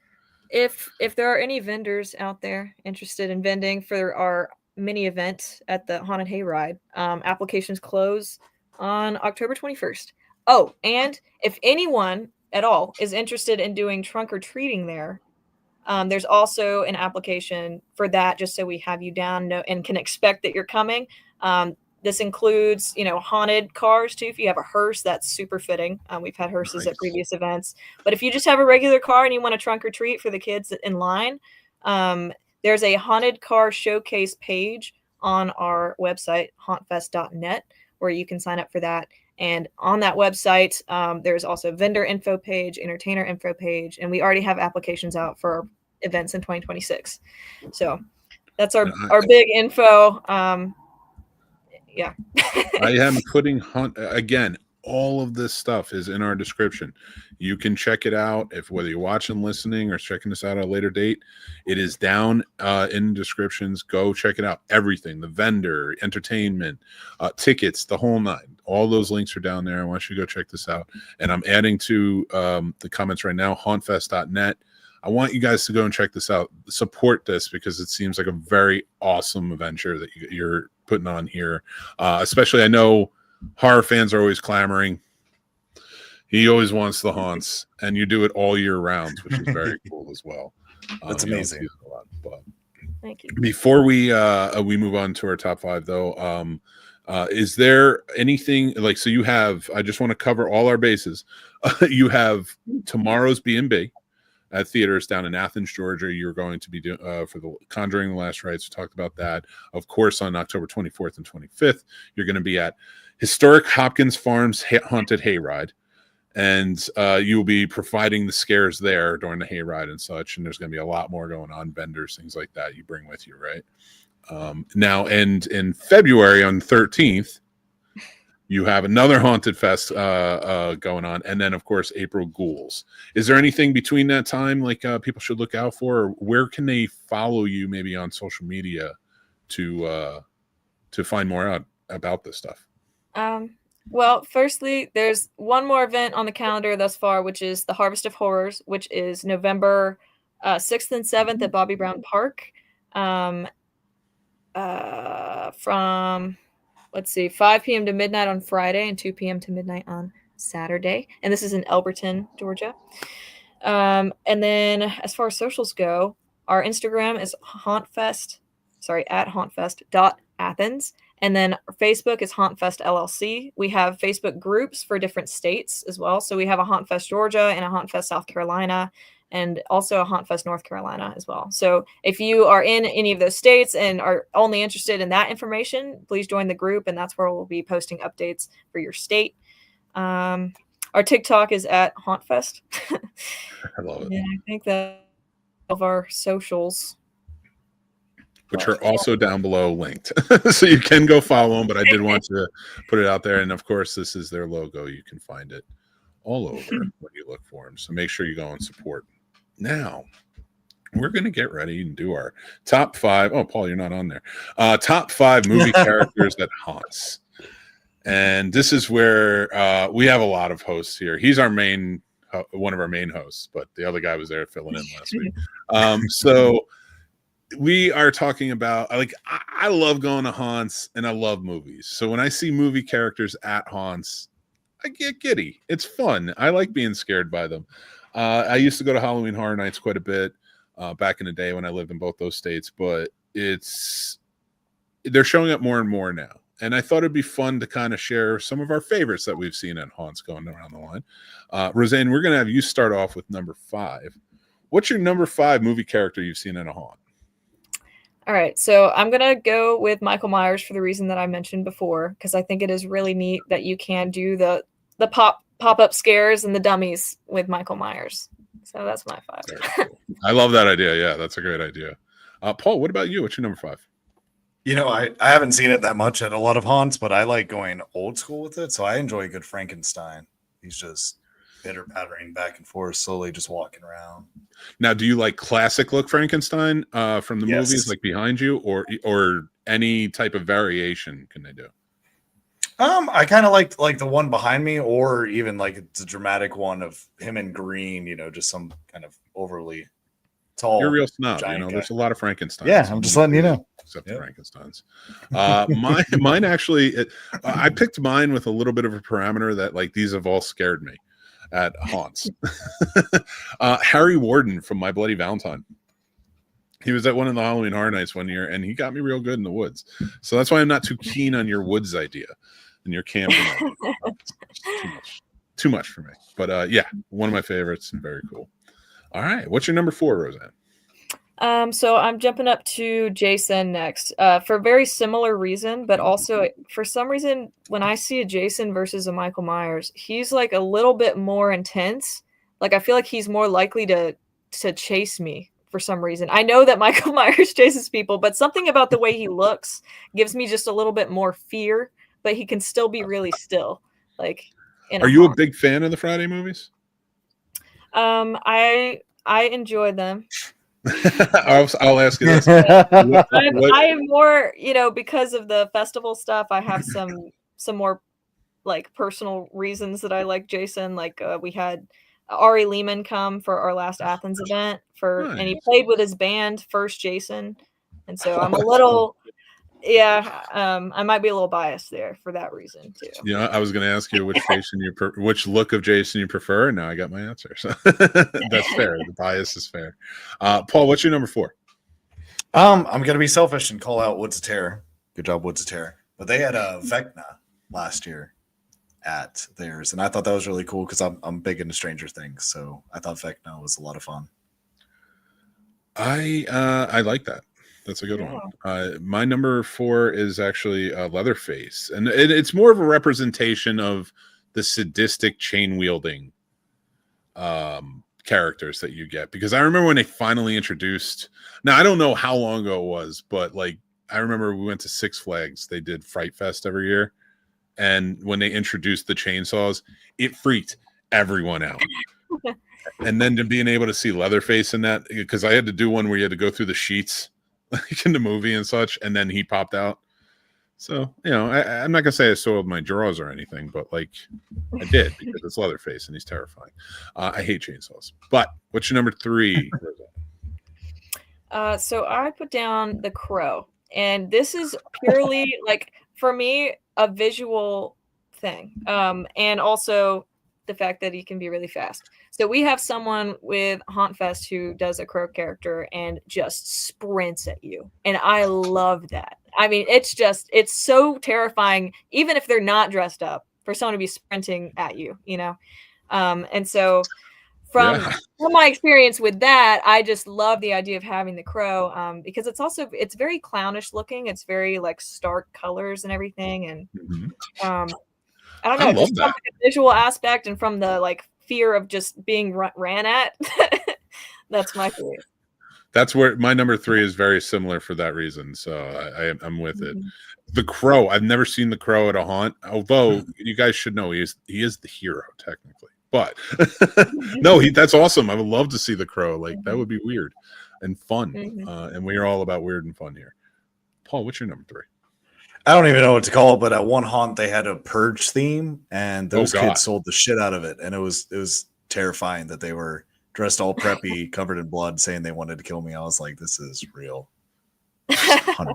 if there are any vendors out there interested in vending for our mini event at the Haunted Hayride, applications close on October 21st. Oh, and if anyone at all is interested in doing trunk or treating there, there's also an application for that, just so we have you down and can expect that you're coming. This includes, haunted cars too. If you have a hearse, that's super fitting. We've had hearses at previous events. But if you just have a regular car and you want a trunk or treat for the kids in line, there's a haunted car showcase page on our website, hauntfest.net, where you can sign up for that. And on that website, there's also a vendor info page, entertainer info page, and we already have applications out for events in 2026. So that's our big info. Yeah. I am putting again. All of this stuff is in our description. You can check it out whether you're watching, listening, or checking this out at a later date. It is down in descriptions. Go check it out. Everything, the vendor, entertainment, tickets, the whole nine. All those links are down there. I want you to go check this out. And I'm adding to the comments right now, hauntfest.net. I want you guys to go and check this out. Support this because it seems like a very awesome adventure that you're putting on here. Especially, I know horror fans are always clamoring. He always wants the haunts, and you do it all year round, which is very cool as well. That's amazing. Thank you. Before we move on to our top five, though, is there anything like, so you have, I just want to cover all our bases. You have tomorrow's B&B at theaters down in Athens, Georgia. You're going to be doing for the Conjuring the Last Rites. We talked about that. Of course, on October 24th and 25th, you're going to be at historic Hopkins Farms Haunted Hayride. And you will be providing the scares there during the hayride and such. And there's going to be a lot more going on, vendors, things like that you bring with you, right? Now, and in February on 13th, you have another Haunted Fest going on. And then, of course, April Ghouls. Is there anything between that time like people should look out for? Or where can they follow you maybe on social media to find more out about this stuff? Well, firstly, there's one more event on the calendar thus far, which is the Harvest of Horrors, which is November 6th and 7th at Bobby Brown Park. From, 5 p.m. to midnight on Friday and 2 p.m. to midnight on Saturday. And this is in Elberton, Georgia. And then as far as socials go, our Instagram is at hauntfest.athens. And then our Facebook is HauntFest LLC. We have Facebook groups for different states as well. So we have a HauntFest Georgia and a HauntFest South Carolina, and also a HauntFest North Carolina as well. So if you are in any of those states and are only interested in that information, please join the group, and that's where we'll be posting updates for your state. Our TikTok is at HauntFest. I love it. And I think that all of our socials, which are also down below linked. So you can go follow them, but I did want to put it out there. And of course, this is their logo. You can find it all over when you look for them. So make sure you go and support. Now, we're going to get ready and do our top 5. Oh, Paul, you're not on there. Top 5 movie characters that haunts. And this is where we have a lot of hosts here. He's our main, one of our main hosts, but the other guy was there filling in last week. So we are talking about, like, I love going to haunts and I love movies. So when I see movie characters at haunts, I get giddy. It's fun. I like being scared by them. I used to go to Halloween Horror Nights quite a bit back in the day when I lived in both those states, but they're showing up more and more now. And I thought it'd be fun to kind of share some of our favorites that we've seen at haunts going around the line. Roseann, we're going to have you start off with number 5. What's your number 5 movie character you've seen at a haunt? All right, so I'm going to go with Michael Myers for the reason that I mentioned before, because I think it is really neat that you can do the pop-up scares and the dummies with Michael Myers. So that's my 5. Cool. I love that idea. Yeah, that's a great idea. Paul, what about you? What's your number 5? You know, I haven't seen it that much at a lot of haunts, but I like going old school with it. So I enjoy a good Frankenstein. He's just pitter-pattering back and forth, slowly just walking around. Now, do you like classic look Frankenstein from the movies, like behind you, or any type of variation can they do? I kind of like the one behind me, or even like the dramatic one of him in green, you know, just some kind of overly tall. You're a real snob, you know. Guy. There's a lot of Frankensteins. Yeah, I'm just letting you know. Except the Frankensteins. Mine actually, I picked mine with a little bit of a parameter that, like, these have all scared me at haunts. Harry Warden from My Bloody Valentine. He was at one of the Halloween Horror Nights one year, and he got me real good in the woods. So that's why I'm not too keen on your woods idea and your camping. Too much for me. But yeah, one of my favorites and very cool. All right, what's your number 4, Roseann? So I'm jumping up to Jason next for a very similar reason, but also for some reason, when I see a Jason versus a Michael Myers, he's like a little bit more intense. Like, I feel like he's more likely to chase me for some reason. I know that Michael Myers chases people, but something about the way he looks gives me just a little bit more fear, but he can still be really still. Like, are you a big fan of the Friday movies? I enjoy them. I'll ask you this. I am more, you know, because of the festival stuff. I have some more like personal reasons that I like Jason. Like we had Ari Lehman come for our last Athens event and he played with his band First Jason, and so I'm a little. Yeah, I might be a little biased there for that reason too. Yeah, I was going to ask you which which look of Jason you prefer, and now I got my answer. So that's fair. The bias is fair. Paul, what's your number 4? I'm going to be selfish and call out Woods of Terror. Good job, Woods of Terror. But they had a Vecna last year at theirs, and I thought that was really cool because I'm big into Stranger Things, so I thought Vecna was a lot of fun. I like that. That's a good one. My number 4 is actually Leatherface, and it's more of a representation of the sadistic chain wielding characters that you get. Because I remember when they finally introduced. Now I don't know how long ago it was, but like I remember we went to Six Flags. They did Fright Fest every year, and when they introduced the chainsaws, it freaked everyone out. And then to being able to see Leatherface in that, because I had to do one where you had to go through the sheets. Like in the movie and such, and then he popped out. So, you know, I'm not gonna say I soiled my drawers or anything, but like I did because it's Leatherface and he's terrifying. I hate chainsaws. But what's your number 3? So I put down The Crow, and this is purely like for me a visual thing, and also the fact that he can be really fast. So we have someone with HauntFest who does a crow character and just sprints at you. And I love that. I mean, it's so terrifying, even if they're not dressed up, for someone to be sprinting at you, you know? And so from my experience with that, I just love the idea of having the crow because it's very clownish looking. It's very like stark colors and everything. And I don't know, just from like a visual aspect and from the like fear of just being ran at. That's my fear. That's where my number 3 is very similar for that reason. So I'm with it. The Crow. I've never seen the Crow at a haunt, although you guys should know he is the hero technically. But no, that's awesome. I would love to see the Crow. Like that would be weird and fun. And we're all about weird and fun here. Paul, what's your number 3? I don't even know what to call it, but at one haunt they had a purge theme, and those God. kids sold the shit out of it, and it was terrifying that they were dressed all preppy, covered in blood, saying they wanted to kill me. I was like, this is real, 100%.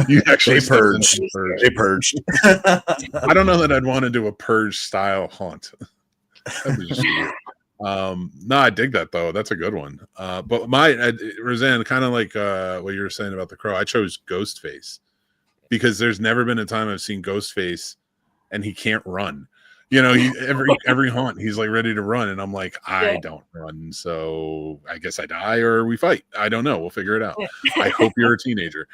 You actually They purged. They purged. I don't know that I'd want to do a purge style haunt. That'd be just weird. No, I dig that though. That's a good one. But Roseann, kind of like what you were saying about the Crow, I chose Ghostface because there's never been a time I've seen Ghostface and he can't run. You know, every haunt he's like ready to run, and I'm like, I don't run, so I guess I die or we fight. I don't know. We'll figure it out. I hope you're a teenager,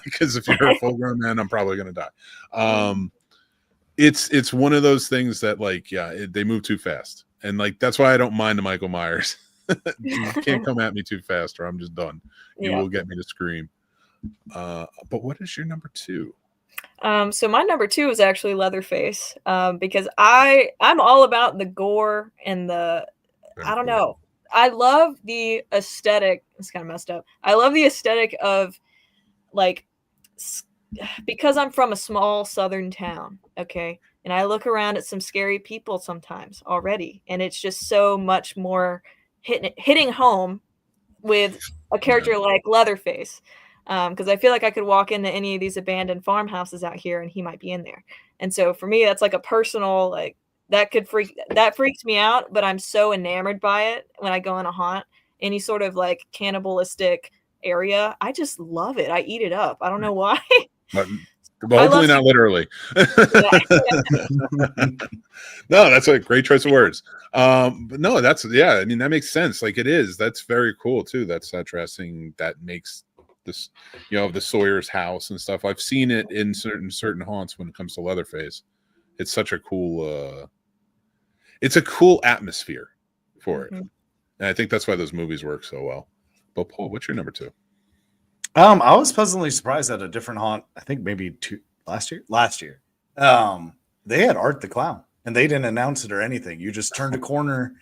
because if you're a full-grown man, I'm probably gonna die. It's one of those things that like, they move too fast, and like that's why I don't mind the Michael Myers. You can't come at me too fast, or I'm just done. You will get me to scream. But what is your number 2? So my number 2 is actually Leatherface, because I'm all about the gore and I don't know. I love the aesthetic. It's kind of messed up. I love the aesthetic of like, because I'm from a small southern town, okay, and I look around at some scary people sometimes already, and it's just so much more hitting home with a character like Leatherface. Because I feel like I could walk into any of these abandoned farmhouses out here and he might be in there. And so for me, that's like a personal, like, that freaks me out, but I'm so enamored by it when I go in a haunt, any sort of like cannibalistic area. I just love it. I eat it up. I don't know why. But hopefully not literally. No, that's a great choice of words. But no, I mean, that makes sense. Like it is. That's very cool too. That's dressing that makes this, the Sawyer's house and stuff. I've seen it in certain haunts when it comes to Leatherface. It's such a cool it's a cool atmosphere for it. And I think that's why those movies work so well. But Paul, what's your number 2? I was pleasantly surprised at a different haunt. I think maybe last year. They had Art the Clown, and they didn't announce it or anything. You just turned a corner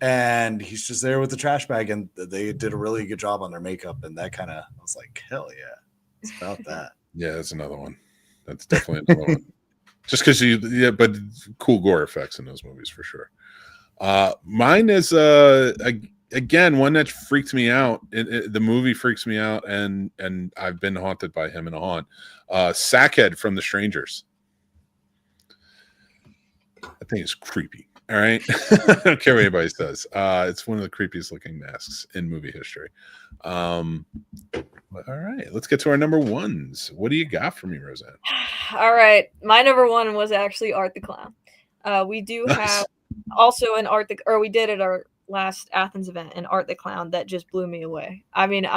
and he's just there with the trash bag, and they did a really good job on their makeup, and that kind of, I was like, hell yeah, it's about that. Yeah, that's another one. That's definitely another one. Just because but cool gore effects in those movies for sure. Mine is again one that freaked me out. The movie freaks me out, and I've been haunted by him in a haunt. Sackhead from The Strangers. I think it's creepy. All right. I don't care what anybody says. It's one of the creepiest looking masks in movie history. All right. Let's get to our number 1s. What do you got for me, Roseann? All right. My number 1 was actually Art the Clown. We do have also an we did at our last Athens event, an Art the Clown that just blew me away. I mean,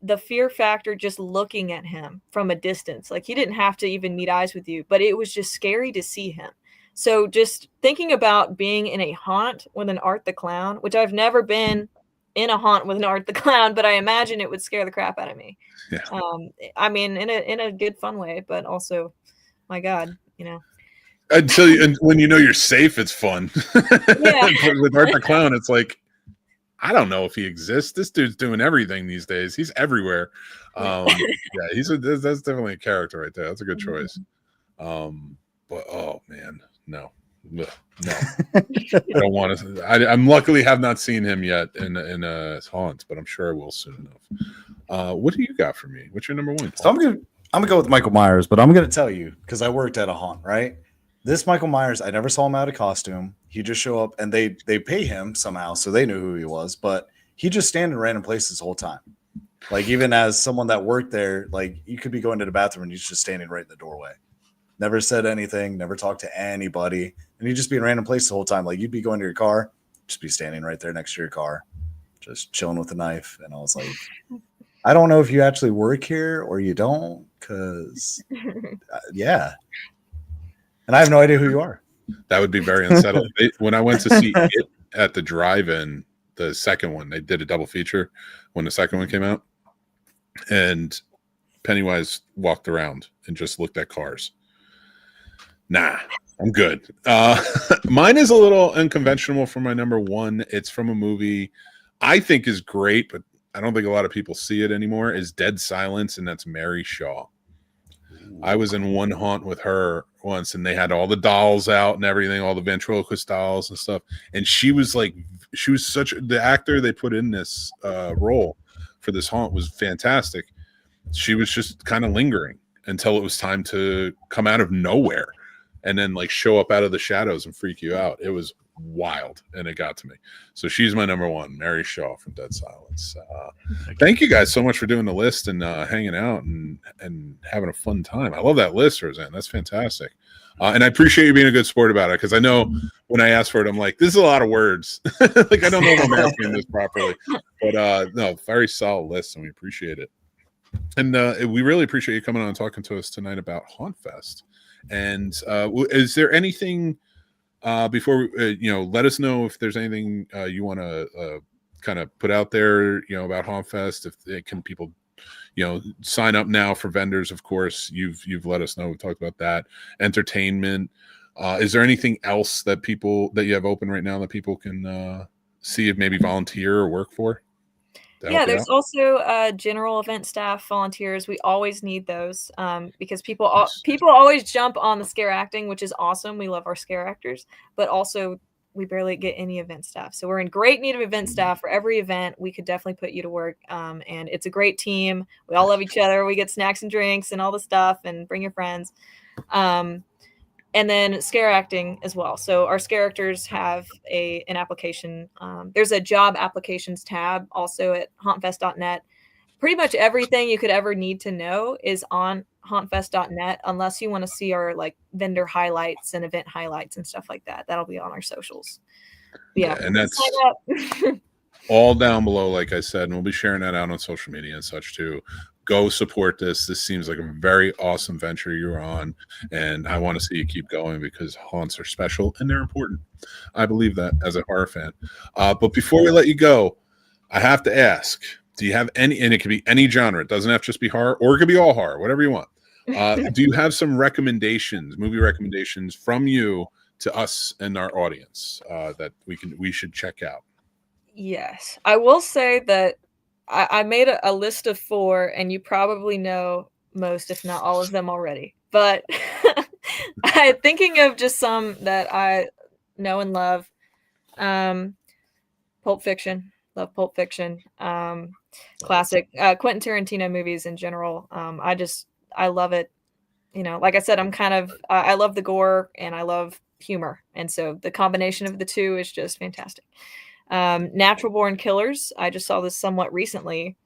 the fear factor just looking at him from a distance, like he didn't have to even meet eyes with you, but it was just scary to see him. So just thinking about being in a haunt with an Art the Clown, which I've never been in a haunt with an Art the Clown, but I imagine it would scare the crap out of me. Yeah. I mean, in a good fun way, but also, my God, and when you're safe, it's fun. Yeah. With Art the Clown, it's like, I don't know if he exists. This dude's doing everything these days. He's everywhere. That's definitely a character right there. That's a good choice. But oh man, no. I don't want to. I'm luckily have not seen him yet in haunt, but I'm sure I will soon enough. What do you got for me? What's your number 1? Paul? So I'm gonna go with Michael Myers, but I'm gonna tell you because I worked at a haunt, right? This Michael Myers, I never saw him out of costume. He just show up, and they pay him somehow, so they knew who he was. But he just stand in random places the whole time. Like even as someone that worked there, like you could be going to the bathroom and he's just standing right in the doorway. Never said anything, never talked to anybody, and he'd just be in random places the whole time. Like you'd be going to your car, just be standing right there next to your car, just chilling with a knife. And I was like, I don't know if you actually work here or you don't, because yeah. And I have no idea who you are. That would be very unsettling. When I went to see it at the drive-in, the second one, they did a double feature when the second one came out, and Pennywise walked around and just looked at cars. Nah, I'm good. Mine is a little unconventional for my number 1. It's from a movie I think is great, but I don't think a lot of people see it anymore, is Dead Silence, and that's Mary Shaw. I was in one haunt with her once, and they had all the dolls out and everything, all the ventriloquist dolls and stuff. And she was such the actor they put in this role for this haunt was fantastic. She was just kind of lingering until it was time to come out of nowhere and then like show up out of the shadows and freak you out. It was wild, and it got to me. So she's my number one, Mary Shaw from Dead Silence. Thank you guys so much for doing the list and hanging out and having a fun time. I love that list, Roseann. That's fantastic. And I appreciate you being a good sport about it, because I know when I asked for it, I'm like, this is a lot of words. Like, I don't know if I'm asking this properly. But no, very solid list, and we appreciate it. And we really appreciate you coming on and talking to us tonight about HauntFest. And is there anything before let us know if there's anything you want to kind of put out there, about HauntFest? If they can people, sign up now for vendors. Of course, you've let us know. We talked about that. Entertainment. Is there anything else that you have open right now that people can see if maybe volunteer or work for? Yeah, there's also general event staff, volunteers. We always need those because people always jump on the scare acting, which is awesome. We love our scare actors, but also we barely get any event staff. So we're in great need of event staff for every event. We could definitely put you to work. And it's a great team. We all love each other. We get snacks and drinks and all the stuff, and bring your friends. And then scare acting as well. So our scare actors have an application. There's a job applications tab also at hauntfest.net. Pretty much everything you could ever need to know is on hauntfest.net, unless you want to see our like vendor highlights and event highlights and stuff like that. That'll be on our socials. Yeah, and that's all down below, like I said, and we'll be sharing that out on social media and such too. Go support this. This seems like a very awesome venture you're on, and I want to see you keep going, because haunts are special and they're important. I believe that as a horror fan. But before we let you go, I have to ask, do you have any, and it could be any genre, it doesn't have to just be horror, or it could be all horror, whatever you want. Do you have some recommendations, movie recommendations from you to us and our audience that we should check out? Yes, I will say that I made a list of 4, and you probably know most, if not all of them already. But I'm thinking of just some that I know and love. Pulp Fiction. Love Pulp Fiction. Classic. Quentin Tarantino movies in general. I love it. Like I said, I love the gore and I love humor. And so the combination of the two is just fantastic. Natural Born Killers. I just saw this somewhat recently.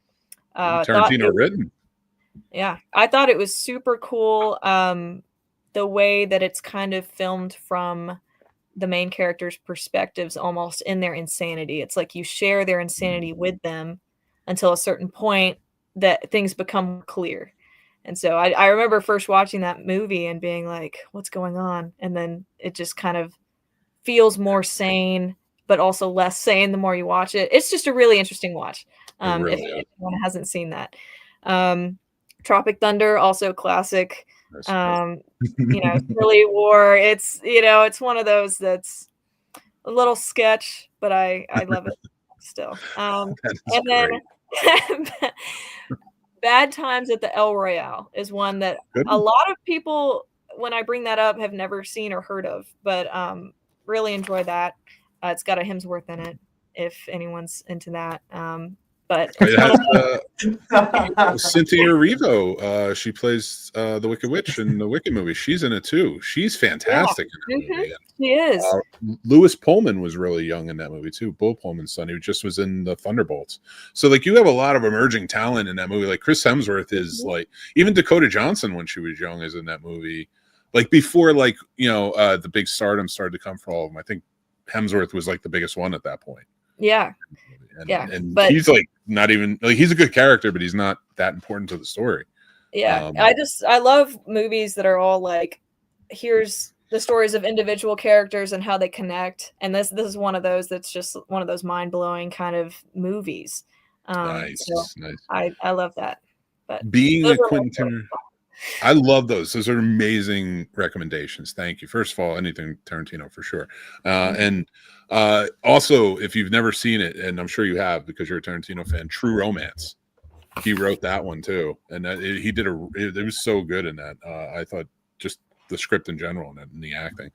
Tarantino written. Yeah, I thought it was super cool. The way that it's kind of filmed from the main characters' perspectives, almost in their insanity. It's like you share their insanity with them until a certain point that things become clear. And so I remember first watching that movie and being like, what's going on? And then it just kind of feels more sane, but also less sane the more you watch it. It's just a really interesting watch. If anyone hasn't seen that. Tropic Thunder, also classic. Silly War. It's one of those that's a little sketch, but I love it still. And then Bad Times at the El Royale is one that a lot of people, when I bring that up, have never seen or heard of, but really enjoy that. It's got a Hemsworth in it, if anyone's into that. But it has Cynthia Erivo. She plays the Wicked Witch in the Wicked movie. She's in it too. She's fantastic in that movie. She is. Lewis Pullman was really young in that movie too. Bull Pullman's son, who just was in the Thunderbolts. So like you have a lot of emerging talent in that movie. Like Chris Hemsworth is like, even Dakota Johnson when she was young is in that movie. Like before, the big stardom started to come for all of them. I think Hemsworth was like the biggest one at that point. Yeah. But he's like not even like, he's a good character, but he's not that important to the story. Yeah. I love movies that are all like, here's the stories of individual characters and how they connect. And this is one of those that's just one of those mind-blowing kind of movies. Nice. I love that. But being a Quentin, I love those. Those are amazing recommendations. Thank you. First of all, anything Tarantino for sure. And also, if you've never seen it, and I'm sure you have because you're a Tarantino fan, True Romance. he wrote that one too, and he did it was so good in that. I thought just the script in general and the acting.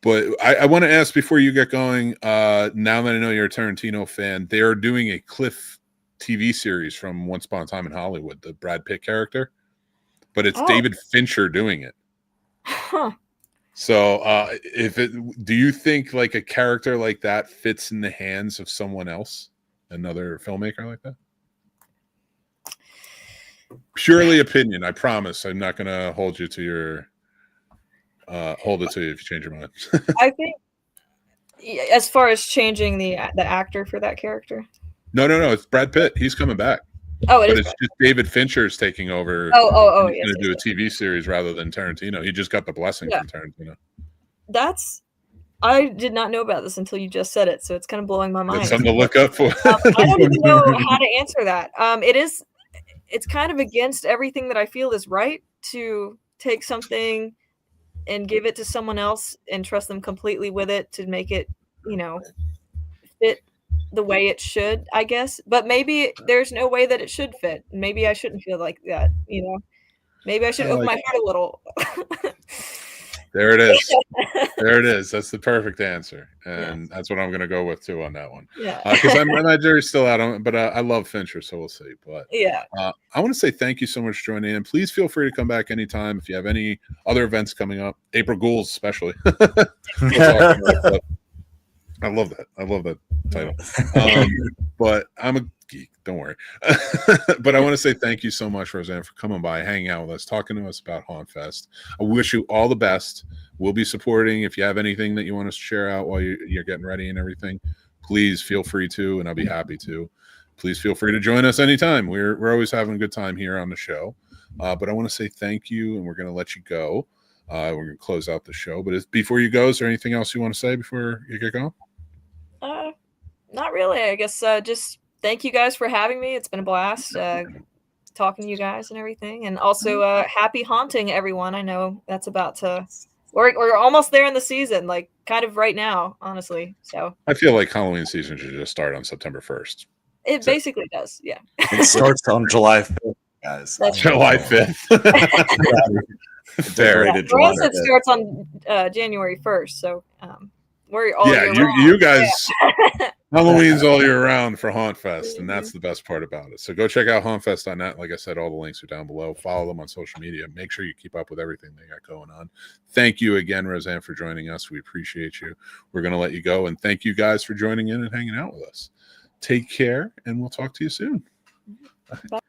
But I want to ask before you get going. Now that I know you're a Tarantino fan, they are doing a Cliff TV series from Once Upon a Time in Hollywood, the Brad Pitt character, but it's David Fincher doing it. Huh. So, do you think like a character like that fits in the hands of someone else, another filmmaker like that? Purely opinion. I promise. I'm not going to hold you to your. Hold it to you if you change your mind. I think, as far as changing the actor for that character. No. It's Brad Pitt. He's coming back. Oh, it's just David Fincher's taking over. Oh, he's going to do a TV series rather than Tarantino. He just got the blessing from Tarantino. I did not know about this until you just said it, so it's kind of blowing my mind. That's something to look up for. I don't even know how to answer that. It's kind of against everything that I feel is right to take something and give it to someone else and trust them completely with it to make it, fit the way it should, I guess. But maybe there's no way that it should fit. Maybe I shouldn't feel like that, Maybe I should open my heart a little. There it is. There it is. That's the perfect answer. And that's what I'm going to go with too on that one. Yeah. Because my jury's still out on it, but I love Fincher, so we'll see. But yeah. I want to say thank you so much for joining in. Please feel free to come back anytime if you have any other events coming up. April Ghouls, especially. I love that. I love that title. But I'm a geek. Don't worry. But I want to say thank you so much, Roseann, for coming by, hanging out with us, talking to us about HauntFest. I wish you all the best. We'll be supporting. If you have anything that you want us to share out while you're getting ready and everything, please feel free to, and I'll be happy to. Please feel free to join us anytime. We're always having a good time here on the show. But I want to say thank you, and we're going to let you go. We're going to close out the show. But before you go, is there anything else you want to say before you get going? Not really. I guess just thank you guys for having me. It's been a blast talking to you guys and everything. And also happy haunting, everyone. I know that's about to... We're almost there in the season, like kind of right now, honestly. So I feel like Halloween season should just start on September 1st. It basically does, yeah. It starts on July 5th, guys. That's July 5th. For us, it starts on January 1st. So we're all year round. You guys, Halloween's all year round for HauntFest, and that's the best part about it. So go check out HauntFest.net. Like I said, all the links are down below. Follow them on social media. Make sure you keep up with everything they got going on. Thank you again, Roseann, for joining us. We appreciate you. We're going to let you go, and thank you guys for joining in and hanging out with us. Take care, and we'll talk to you soon. Bye.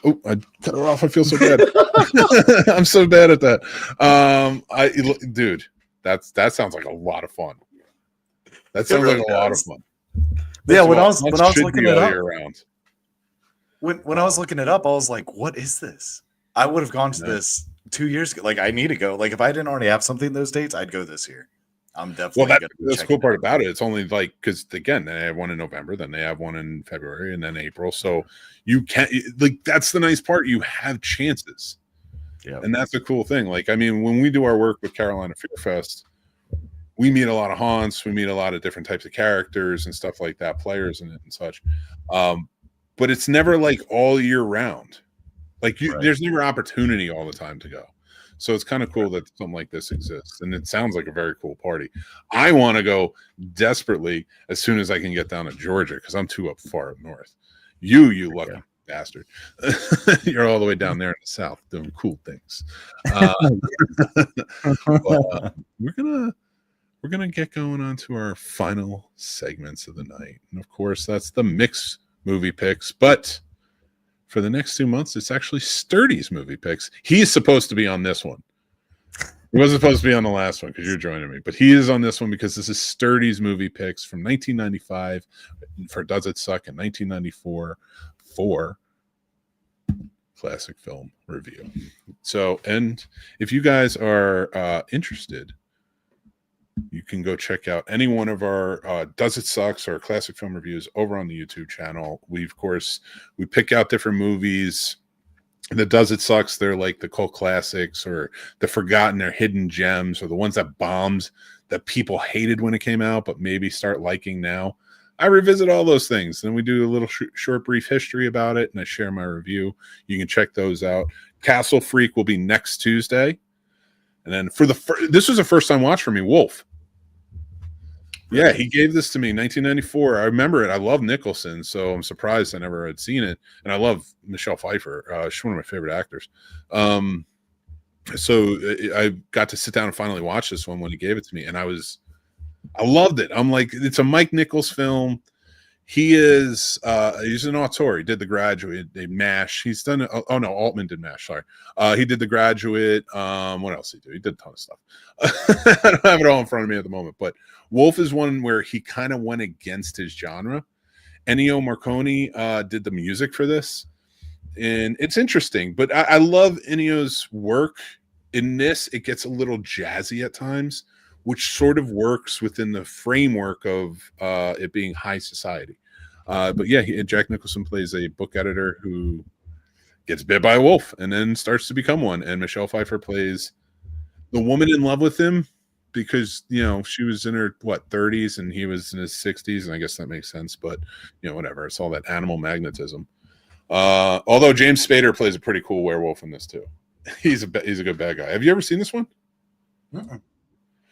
Oh, I cut her off. I feel so bad. I'm so bad at that. Dude, that sounds like a lot of fun. That sounds like a lot of fun. Yeah, when I was looking it up, when I was looking it up, I was like, "What is this?" I would have gone to this 2 years ago. Like, I need to go. Like, if I didn't already have something those dates, I'd go this year. I'm definitely. Well, that's the cool part about it. It's only like because again, they have one in November, then they have one in February, and then April. So you can't like that's the nice part. You have chances, and that's a cool thing. Like, I mean, when we do our work with Carolina Fear Fest, we meet a lot of haunts, we meet a lot of different types of characters and stuff like that, players in it and such. But it's never like all year round. Like there's never opportunity all the time to go. So it's kind of cool that something like this exists. And it sounds like a very cool party. I want to go desperately as soon as I can get down to Georgia because I'm too far up north. You lucky bastard. You're all the way down there in the south doing cool things. But, we're gonna get going on to our final segments of the night. And of course, that's the Mick's movie picks. But for the next 2 months, it's actually Sturdy's movie picks. He's supposed to be on this one. He wasn't supposed to be on the last one because you're joining me, but he is on this one because this is Sturdy's movie picks from 1995 for Does It Suck in 1994 for classic film review. So, and if you guys are interested, you can go check out any one of our Does It Sucks or classic film reviews over on the YouTube channel. We pick out different movies. The Does It Sucks, they're like the cult classics or the forgotten or hidden gems or the ones that bombed that people hated when it came out, but maybe start liking now. I revisit all those things. Then we do a little short, brief history about it, and I share my review. You can check those out. Castle Freak will be next Tuesday. And then for this was a first time watch for me, Wolf. Yeah, he gave this to me in 1994. I remember it. I love Nicholson, so I'm surprised I never had seen it. And I love Michelle Pfeiffer. She's one of my favorite actors. So I got to sit down and finally watch this one when he gave it to me, and I loved it. I'm like, it's a Mike Nichols film. He's an auteur. He did The Graduate, MASH. He's done oh no, Altman did MASH, sorry. He did The Graduate. What else did he do? He did a ton of stuff. I don't have it all in front of me at the moment, but Wolf is one where he kind of went against his genre. Ennio Morricone did the music for this, and it's interesting, but I love Ennio's work. In this, it gets a little jazzy at times, which sort of works within the framework of it being high society. But yeah, Jack Nicholson plays a book editor who gets bit by a wolf and then starts to become one. And Michelle Pfeiffer plays the woman in love with him because, she was in her, 30s and he was in his 60s. And I guess that makes sense. But, whatever. It's all that animal magnetism. Although James Spader plays a pretty cool werewolf in this too. He's a good bad guy. Have you ever seen this one? Mm-mm.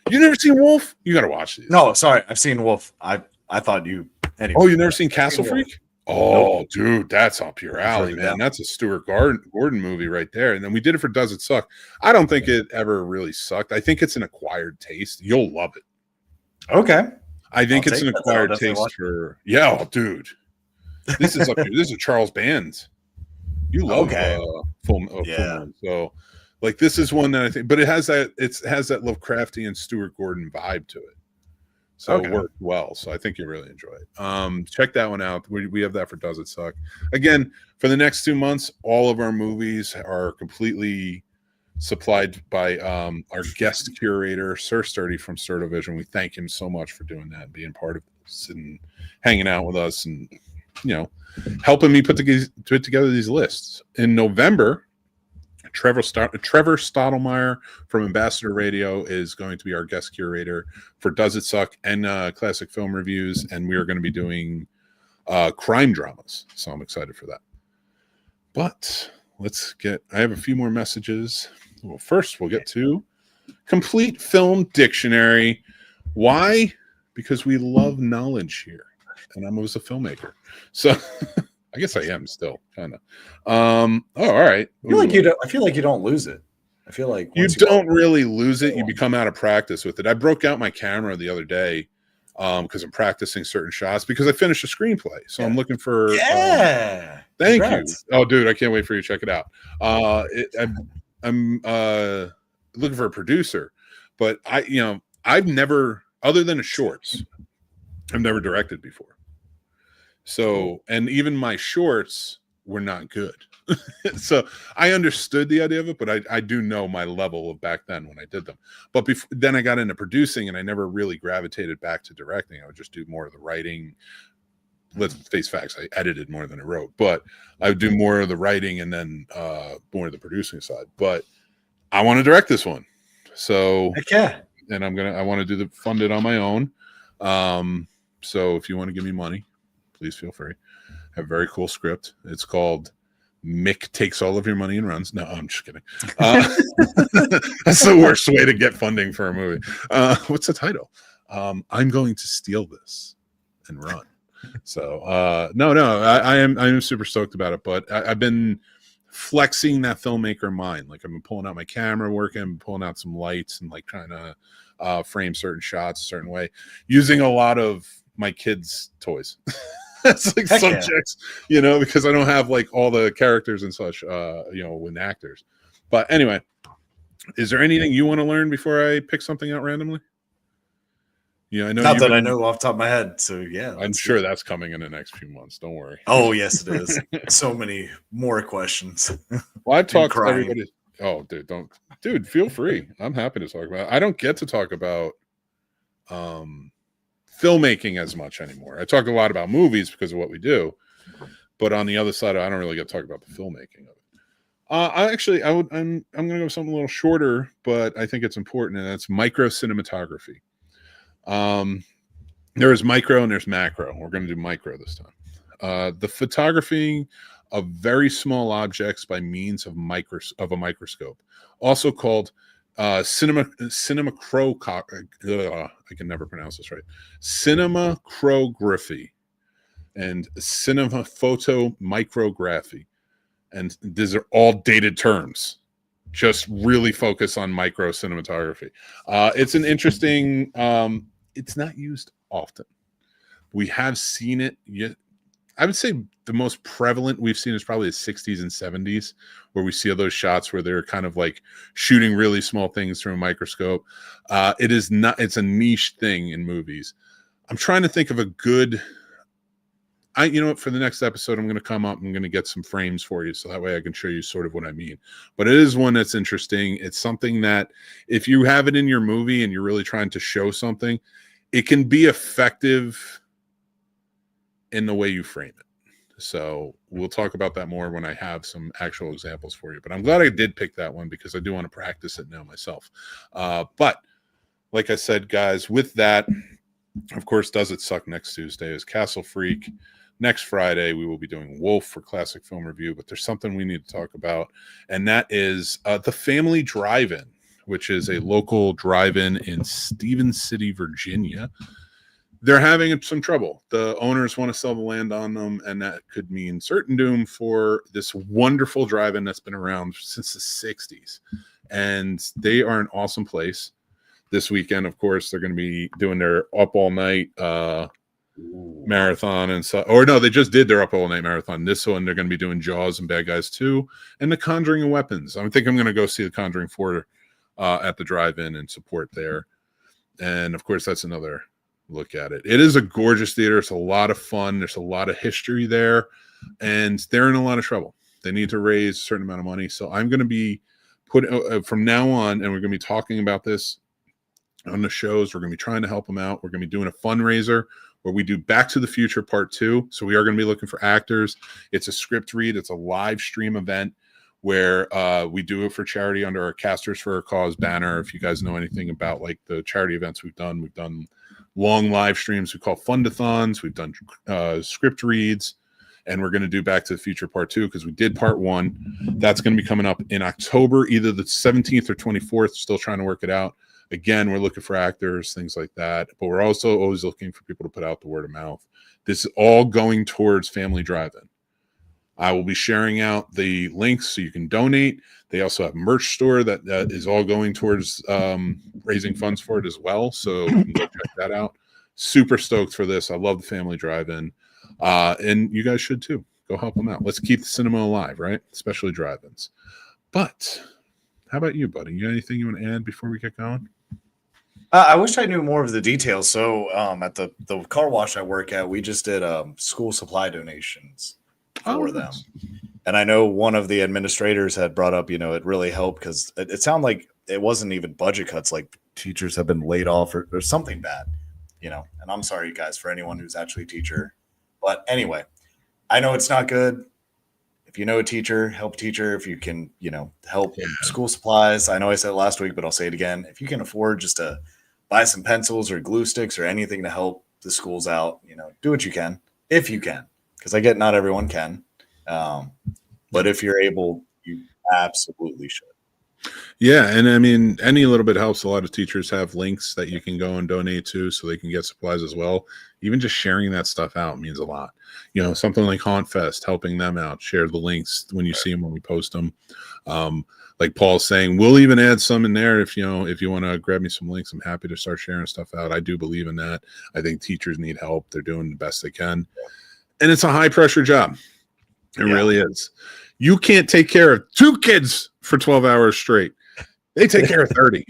You never seen Wolf? You got to watch these. No, sorry, I've seen Wolf. I thought you. Anyway. Oh, you never seen Castle Freak? Wolf. Oh, Nope. dude, that's up your alley, man. That's a Stuart Gordon movie right there. And then we did it for Does It Suck? I don't think it ever really sucked. I think it's an acquired taste. You'll love it. Okay. I think it's an acquired taste for. Yeah, oh, dude. This is up here. This is Charles Band. You love film. So, like, this is one that I think, but it has that Lovecraftian Stuart Gordon vibe to it. So it worked well. So I think you really enjoy it. Check that one out. We have that for Does It Suck? Again, for the next 2 months, all of our movies are completely supplied by our guest curator, Sir Sturdy from Sturdovision. We thank him so much for doing that and being part of this and hanging out with us and, helping me put together these lists. In November, Trevor Stottlemyre from Ambassador Radio is going to be our guest curator for Does It Suck? And classic film reviews, and we are going to be doing crime dramas. So I'm excited for that. But I have a few more messages. Well, first we'll get to Complete Film Dictionary. Why? Because we love knowledge here. And I was a filmmaker. So I guess I am still kind of. All right. I feel like you don't lose it. I feel like you don't really lose it. You become out of practice with it. I broke out my camera the other day because I'm practicing certain shots because I finished a screenplay. So I'm looking for. Thank you. Oh, dude, I can't wait for you to check it out. I'm looking for a producer, but I've never, other than a shorts, I've never directed before. So, and even my shorts were not good. So I understood the idea of it, but I do know my level of back then when I did them. But then I got into producing and I never really gravitated back to directing. I would just do more of the writing. Let's face facts. I edited more than I wrote, but I would do more of the writing and then more of the producing side. But I want to direct this one. So, and I want to fund it on my own. So if you want to give me money, please feel free. I have a very cool script. It's called Mick Takes All of Your Money and Runs. No, I'm just kidding. That's the worst way to get funding for a movie. What's the title? I'm going to steal this and run. So no, I am super stoked about it. But I've been flexing that filmmaker mind. Like I've been pulling out my camera, working, pulling out some lights, and like trying to frame certain shots a certain way, using a lot of my kids' toys. That's like subjects, because I don't have like all the characters and such, with actors. But anyway, is there anything you want to learn before I pick something out randomly? I know not that I know off the top of my head. So yeah, I'm sure that's coming in the next few months. Don't worry. Oh yes, it is. So many more questions. Well, I've talked to everybody. Oh, dude, feel free. I'm happy to talk about it. I don't get to talk about filmmaking as much anymore. I talk a lot about movies because of what we do, but on the other side, I don't really get to talk about the filmmaking of it. I'm going to go with something a little shorter, but I think it's important, and that's micro cinematography. There's micro and there's macro. We're going to do micro this time. The photography of very small objects by means of a microscope, also called I can never pronounce this right. Cinemacrography and cinema photo micrography, and these are all dated terms. Just really focus on micro cinematography. It's an interesting. It's not used often. We have seen it. I would say the most prevalent we've seen is probably the 60s and 70s, where we see those shots where they're kind of like shooting really small things through a microscope. It is not. It's a niche thing in movies. I'm trying to think of a good. You know what? For the next episode, I'm going to come up. I'm going to get some frames for you, so that way I can show you sort of what I mean. But it is one that's interesting. It's something that if you have it in your movie and you're really trying to show something, it can be effective in the way you frame it. So we'll talk about that more when I have some actual examples for you. But I'm glad I did pick that one because I do want to practice it now myself. But like I said, guys, with that, of course, Does It Suck next Tuesday is Castle Freak. Next Friday, we will be doing Wolf for Classic Film Review, but there's something we need to talk about, and that is the Family Drive-In, which is a local drive-in in Stevens City, Virginia. They're having some trouble. The owners want to sell the land on them, and that could mean certain doom for this wonderful drive-in that's been around since the 60s, and they are an awesome place. This weekend, of course, they're going to be doing their Up All Night marathon and so, or no, they just did their Up All Night marathon. This one, they're going to be doing Jaws and Bad Guys 2 and The Conjuring and Weapons. I think I'm going to go see The Conjuring 4 at the drive-in and support there. And of course, that's another look at it. It is a gorgeous theater. It's a lot of fun. There's a lot of history there, and they're in a lot of trouble. They need to raise a certain amount of money. So I'm going to be from now on, and we're going to be talking about this on the shows. We're going to be trying to help them out. We're going to be doing a fundraiser where we do Back to the Future Part 2. So we are going to be looking for actors. It's a script read. It's a live stream event where we do it for charity under our Casters for a Cause banner. If you guys know anything about like the charity events we've done long live streams we call fundathons. We've done script reads, and we're going to do Back to the Future Part 2 because we did Part 1. That's going to be coming up in October, either the 17th or 24th. Still trying to work it out. Again, we're looking for actors, things like that. But we're also always looking for people to put out the word of mouth. This is all going towards Family Drive-In. I will be sharing out the links so you can donate. They also have a merch store that is all going towards raising funds for it as well. So you can go check that out. Super stoked for this. I love the Family Drive-In. And you guys should too. Go help them out. Let's keep the cinema alive, right? Especially drive-ins. But how about you, buddy? You got anything you want to add before we get going? I wish I knew more of the details. So at the car wash I work at, we just did school supply donations for them. And I know one of the administrators had brought up, it really helped because it sounded like it wasn't even budget cuts, like teachers have been laid off or something bad, and I'm sorry, guys, for anyone who's actually a teacher. But anyway, I know it's not good. If you know a teacher, help a teacher. If you can, help school supplies. I know I said it last week, but I'll say it again. If you can afford just to buy some pencils or glue sticks or anything to help the schools out, do what you can, if you can, because I get not everyone can. But if you're able, you absolutely should. Yeah, and I mean, any little bit helps. A lot of teachers have links that you can go and donate to so they can get supplies as well. Even just sharing that stuff out means a lot. Something like HauntFest, helping them out. Share the links when you see them, when we post them. Like Paul's saying, we'll even add some in there if you want to grab me some links. I'm happy to start sharing stuff out. I do believe in that. I think teachers need help. They're doing the best they can. And it's a high-pressure job. It really is. You can't take care of 2 kids for 12 hours straight. They take care of 30.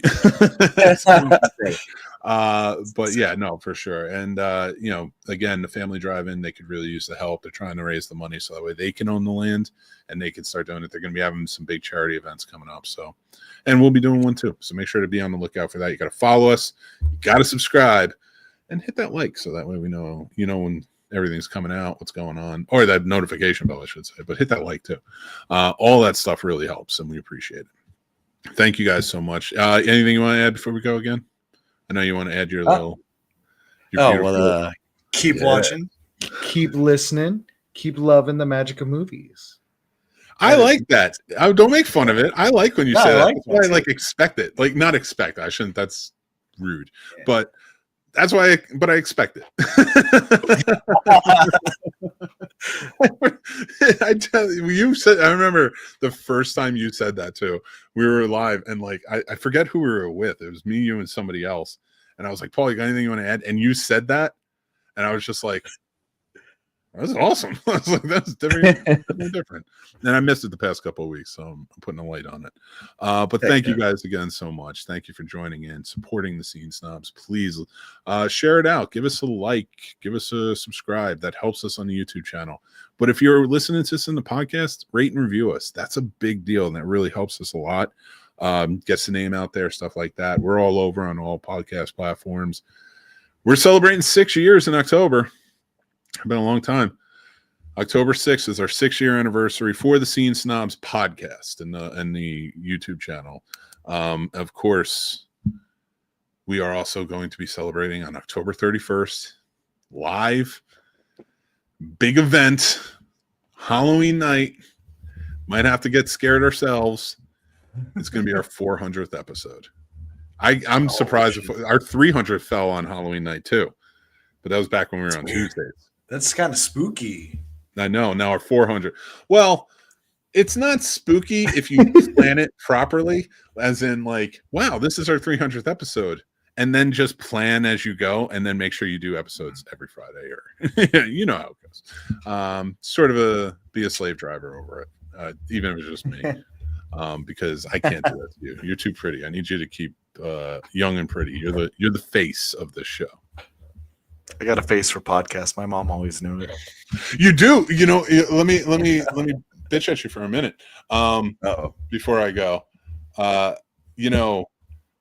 But yeah, no, for sure. And, again, the Family Drive-In, they could really use the help. They're trying to raise the money so that way they can own the land and they can start doing it. They're going to be having some big charity events coming up. So, and we'll be doing one too. So make sure to be on the lookout for that. You got to follow us, you got to subscribe and hit that like. So that way we know, when everything's coming out, what's going on, or that notification bell, I should say, but hit that like too. All that stuff really helps and we appreciate it. Thank you guys so much. Anything you want to add before we go again? I know you want to add your little. Keep watching, keep listening, keep loving the magic of movies. I like that. Don't make fun of it. I like when you say that. That's why I like expect it. Like not expect. I shouldn't. That's rude. Yeah. But that's why. I expect it. I tell you, you said. I remember the first time you said that too. We were live, and like I forget who we were with. It was me, you, and somebody else. And I was like, Paul, you got anything you want to add? And you said that, and I was just like, that's awesome. I was like, that's different. And I missed it the past couple of weeks, so I'm putting a light on it. But thank you guys again so much. Thank you for joining in, supporting the Scene Snobs. Please share it out. Give us a like. Give us a subscribe. That helps us on the YouTube channel. But if you're listening to this in the podcast, rate and review us. That's a big deal, and that really helps us a lot. Gets the name out there, stuff like that. We're all over on all podcast platforms. We're celebrating 6 years in October. It's been a long time. October 6th is our 6-year anniversary for the Scene Snobs podcast and the YouTube channel. Of course, we are also going to be celebrating on October 31st, live, big event, Halloween night. Might have to get scared ourselves. It's going to be our 400th episode. I'm surprised if our 300th fell on Halloween night too, but that was back when we were on Tuesdays. That's kind of spooky. I know. Now our 400. Well, it's not spooky if you plan it properly, as in like, wow, this is our 300th episode. And then just plan as you go and then make sure you do episodes every Friday or you know how it goes. Sort of be a slave driver over it, even if it's just me. Because I can't do that to you. You're too pretty. I need you to keep young and pretty. You're the face of this show. I got a face for podcasts. My mom always knew it. You do. You know, let me bitch at you for a minute. Before I go. You know,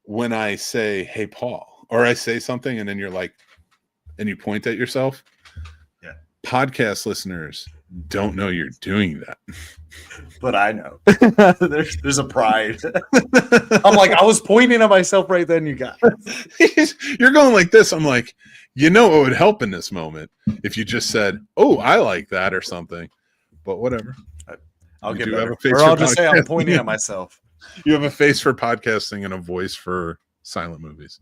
when I say, "Hey, Paul," or I say something and then you're like, and you point at yourself. Yeah. Podcast listeners don't know you're doing that. But I know. there's a pride. I'm like, I was pointing at myself right then, you guys. You're going like this. I'm like, you know what would help in this moment if you just said, "Oh, I like that," or something. But whatever. I'll get better. Or I'll just say I'm pointing at myself. You have a face for podcasting and a voice for silent movies.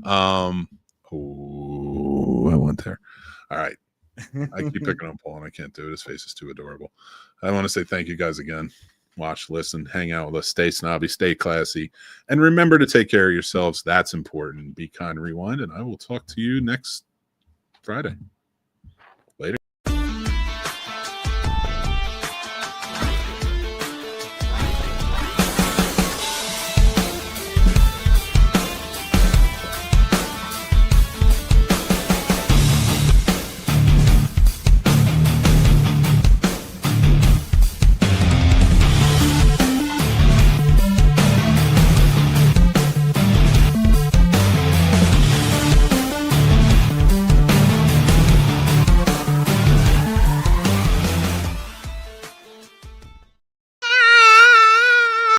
I went there. All right. I keep picking on Paul and I can't do it. His face is too adorable. I want to say thank you guys again. Watch, listen, hang out with us. Stay snobby, stay classy. And remember to take care of yourselves. That's important. Be kind, rewind. And I will talk to you next Friday.